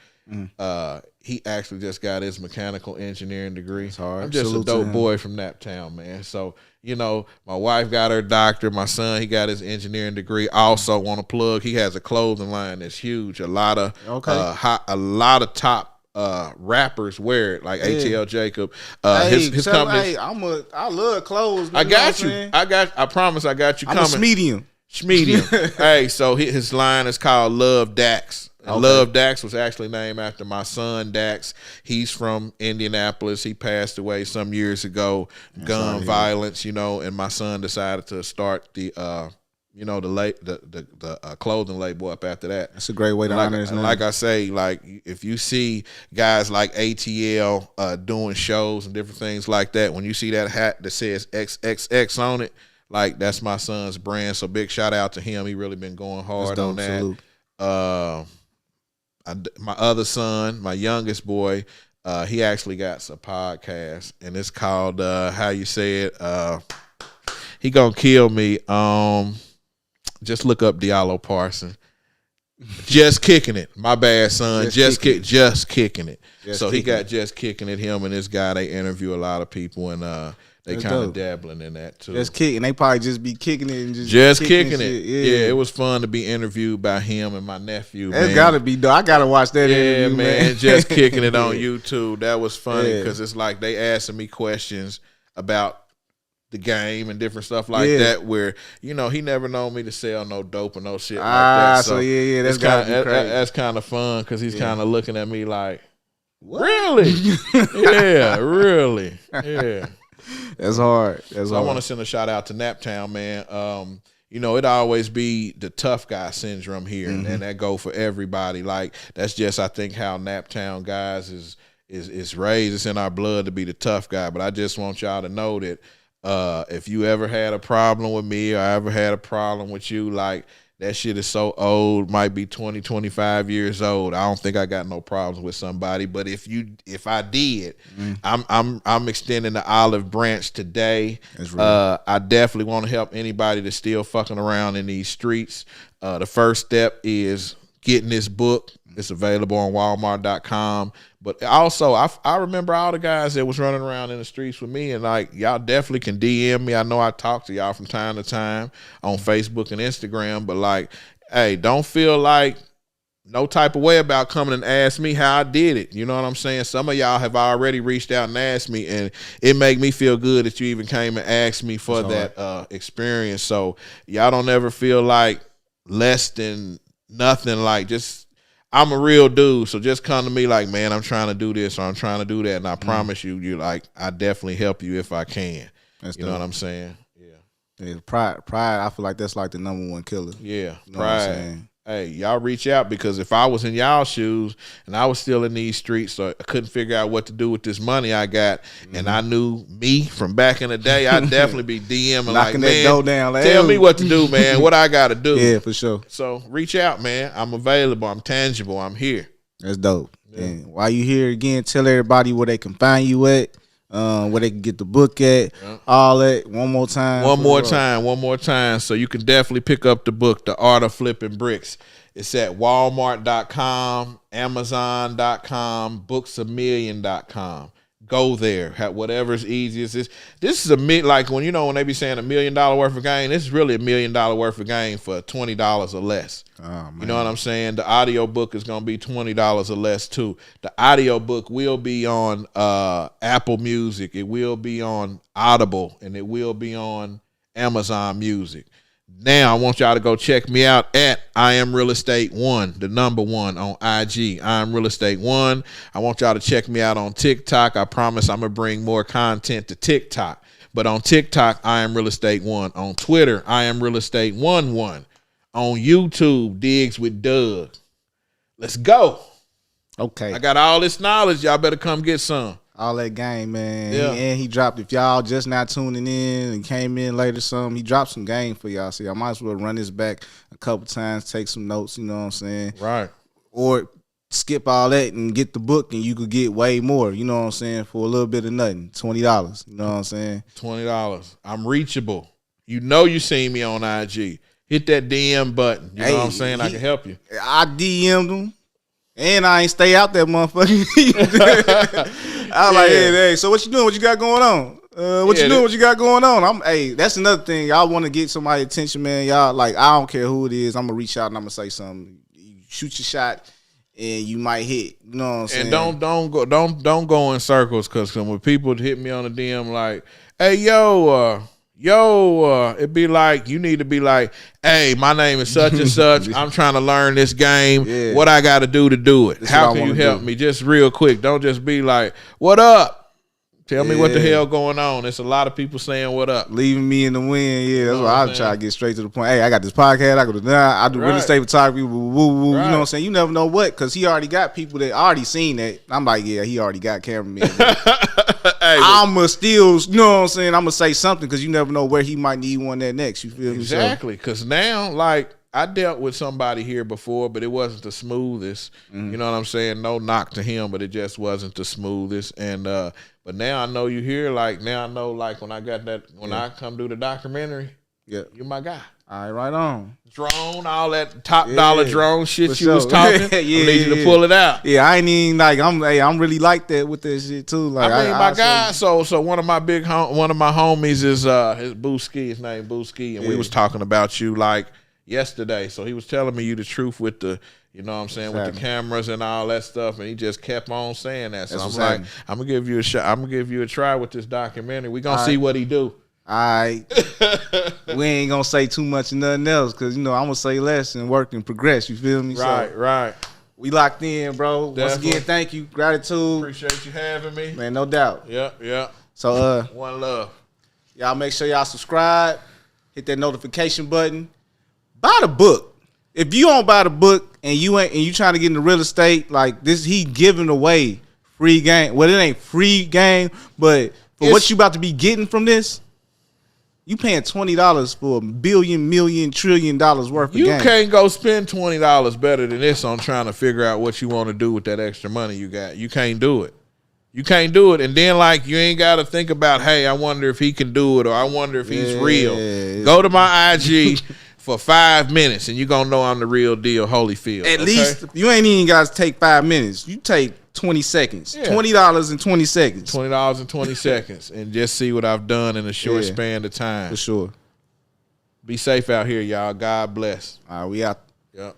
He actually just got his mechanical engineering degree. I'm just a dope boy from Naptown, man. So, you know, my wife got her doctor. My son, he got his engineering degree. I also want to plug, he has a clothing line that's huge. A lot of top rappers wear it, like ATL Jacob. His company. I love clothes. I got you. I promise I got you coming. I'm a Schmedium. Hey, so his line is called Love Dax. And Love Dax was actually named after my son Dax. He's from Indianapolis. He passed away some years ago. Gun violence, you know, and my son decided to start the clothing label up after that. That's a great way to honor his name. Like I say, like, if you see guys like ATL doing shows and different things like that, when you see that hat that says XXX on it, like, that's my son's brand. So big shout out to him. He really been going hard on that. Salute. My other son, my youngest boy, he actually got a podcast, and it's called how you say it. He gonna kill me. Just look up Diallo Parson. Just kicking it. My bad, son. Just kicking it. So he got Just Kicking It. Him and this guy, they interview a lot of people, and they kind of dabbling in that too. Just kicking. They probably just be kicking it and just kicking it. Yeah, it was fun to be interviewed by him and my nephew. It's gotta be though. I gotta watch that interview, man. Just Kicking It on YouTube. That was funny because it's like they asking me questions about the game and different stuff like that, where he never known me to sell no dope or no shit like that. So that's that's kind of fun because he's kind of looking at me like, what? Really? Yeah, really. Yeah. That's hard. I want to send a shout out to Naptown, man. It always be the tough guy syndrome here, and that go for everybody. Like that's just I think how Naptown guys is raised. It's in our blood to be the tough guy. But I just want y'all to know that. If you ever had a problem with me or I ever had a problem with you, like that shit is so old, might be 20, 25 years old. I don't think I got no problems with somebody, but if I did, I'm extending the olive branch today. I definitely want to help anybody that's still fucking around in these streets. The first step is getting this book. It's available on Walmart.com. But also, I remember all the guys that was running around in the streets with me, and like y'all definitely can DM me. I know I talk to y'all from time to time on Facebook and Instagram, but like, hey, don't feel like no type of way about coming and ask me how I did it. You know what I'm saying? Some of y'all have already reached out and asked me, and it make me feel good that you even came and asked me for that experience. So y'all don't ever feel like less than nothing. Like I'm a real dude, so just come to me like, man, I'm trying to do this or I'm trying to do that, and I promise you like I definitely help you if I can. You know what I'm saying? Yeah. Pride. I feel like that's like the number one killer. Yeah, you know pride. Hey, y'all reach out, because if I was in y'all shoes and I was still in these streets, so I couldn't figure out what to do with this money I got, and I knew me from back in the day, I'd definitely be DMing knocking that door down. Like, tell me what to do, man. What I got to do. Yeah, for sure. So reach out, man. I'm available. I'm tangible. I'm here. That's dope. Yeah. And while you here again, tell everybody where they can find you at. Where they can get the book at, all that. One more time. So you can definitely pick up the book, The Art of Flipping Bricks. It's at Walmart.com, Amazon.com, BooksAMillion.com. Go there. Whatever's easiest. This is like when they be saying $1 million worth of game, this is really $1 million worth of game for $20 or less. Oh, man. You know what I'm saying? The audio book is going to be $20 or less too. The audio book will be on Apple Music. It will be on Audible, and it will be on Amazon Music. Now I want y'all to go check me out at I Am Real Estate 1, the number 1 on IG. I Am Real Estate 1. I want y'all to check me out on TikTok. I promise I'm gonna bring more content to TikTok. But on TikTok, I Am Real Estate 1. On Twitter, I Am Real Estate 11. On YouTube, Diggs with Doug. Let's go. Okay. I got all this knowledge. Y'all better come get some. All that game, man. Yeah. And he dropped, if y'all just not tuning in and came in later he dropped some game for y'all. So y'all might as well run this back a couple times, take some notes, you know what I'm saying? Right. Or skip all that and get the book, and you could get way more, you know what I'm saying, for a little bit of nothing. $20. You know what I'm saying? $20. I'm reachable. You seen me on IG. Hit that DM button. You know what I'm saying? I can help you. I DM'd him. And I ain't stay out that motherfucker. I was like, hey, so what you doing? What you got going on? What you got going on? That's another thing. Y'all want to get somebody's attention, man. Y'all, like, I don't care who it is. I'm going to reach out and I'm going to say something. You shoot your shot and you might hit. You know what I'm saying? And don't go in circles, because when people hit me on the DM like, hey, it'd be like, you need to be like, hey, my name is such and such. I'm trying to learn this game. Yeah. What I got to do it? How can you help me? Just real quick. Don't just be like, what up? Tell me what the hell going on. There's a lot of people saying what up. Leaving me in the wind. Yeah, that's why I try to get straight to the point. Hey, I got this podcast. I go to I do real estate photography. Woo, woo, woo. You know what I'm saying? You never know what, because he already got people that already seen that. I'm like, yeah, he already got cameramen. I'ma still, you know what I'm saying? I'm gonna say something, because you never know where he might need one that next. You feel me? Exactly. Because now, like, I dealt with somebody here before, but it wasn't the smoothest. Mm-hmm. You know what I'm saying? No knock to him, but it just wasn't the smoothest. And but now I know you here. Like now I know, like when I I come do the documentary, you're my guy. All right, right on. Drone, all that top dollar drone shit you was talking. I need you to pull it out. Yeah, I ain't even like I'm really like that with that shit too. Like I mean, my guy. So one of my homies is his Booski. His name Booski, and we was talking about you like yesterday. So he was telling me you the truth with the, you know what I'm saying, with the cameras and all that stuff, and he just kept on saying that. So I'm like, I'm gonna give you a shot. I'm gonna give you a try with this documentary. We gonna see what he do. All right. We ain't gonna say too much and nothing else because, you know, I'm gonna say less and work and progress. You feel me? Right. We locked in, bro. Definitely. Once again, thank you. Gratitude. Appreciate you having me. Man, no doubt. Yeah. So, one love. Y'all make sure y'all subscribe. Hit that notification button. Buy the book. If you don't buy the book and you trying to get into real estate, like this, he giving away free game. Well, it ain't free game, but for what you about to be getting from this, you paying $20 for $1 billion, million, $1 trillion worth of game. You can't go spend $20 better than this on trying to figure out what you want to do with that extra money you got. You can't do it. You can't do it. And then, like, you ain't got to think about, hey, I wonder if he can do it or I wonder if he's real. Go to my IG for 5 minutes and you're going to know I'm the real deal, Holyfield. At least you ain't even got to take 5 minutes. You take 20 seconds. Yeah. $20 in 20 seconds. $20 in 20 seconds and just see what I've done in a short span of time. For sure. Be safe out here, y'all. God bless. All right, we out. Yep.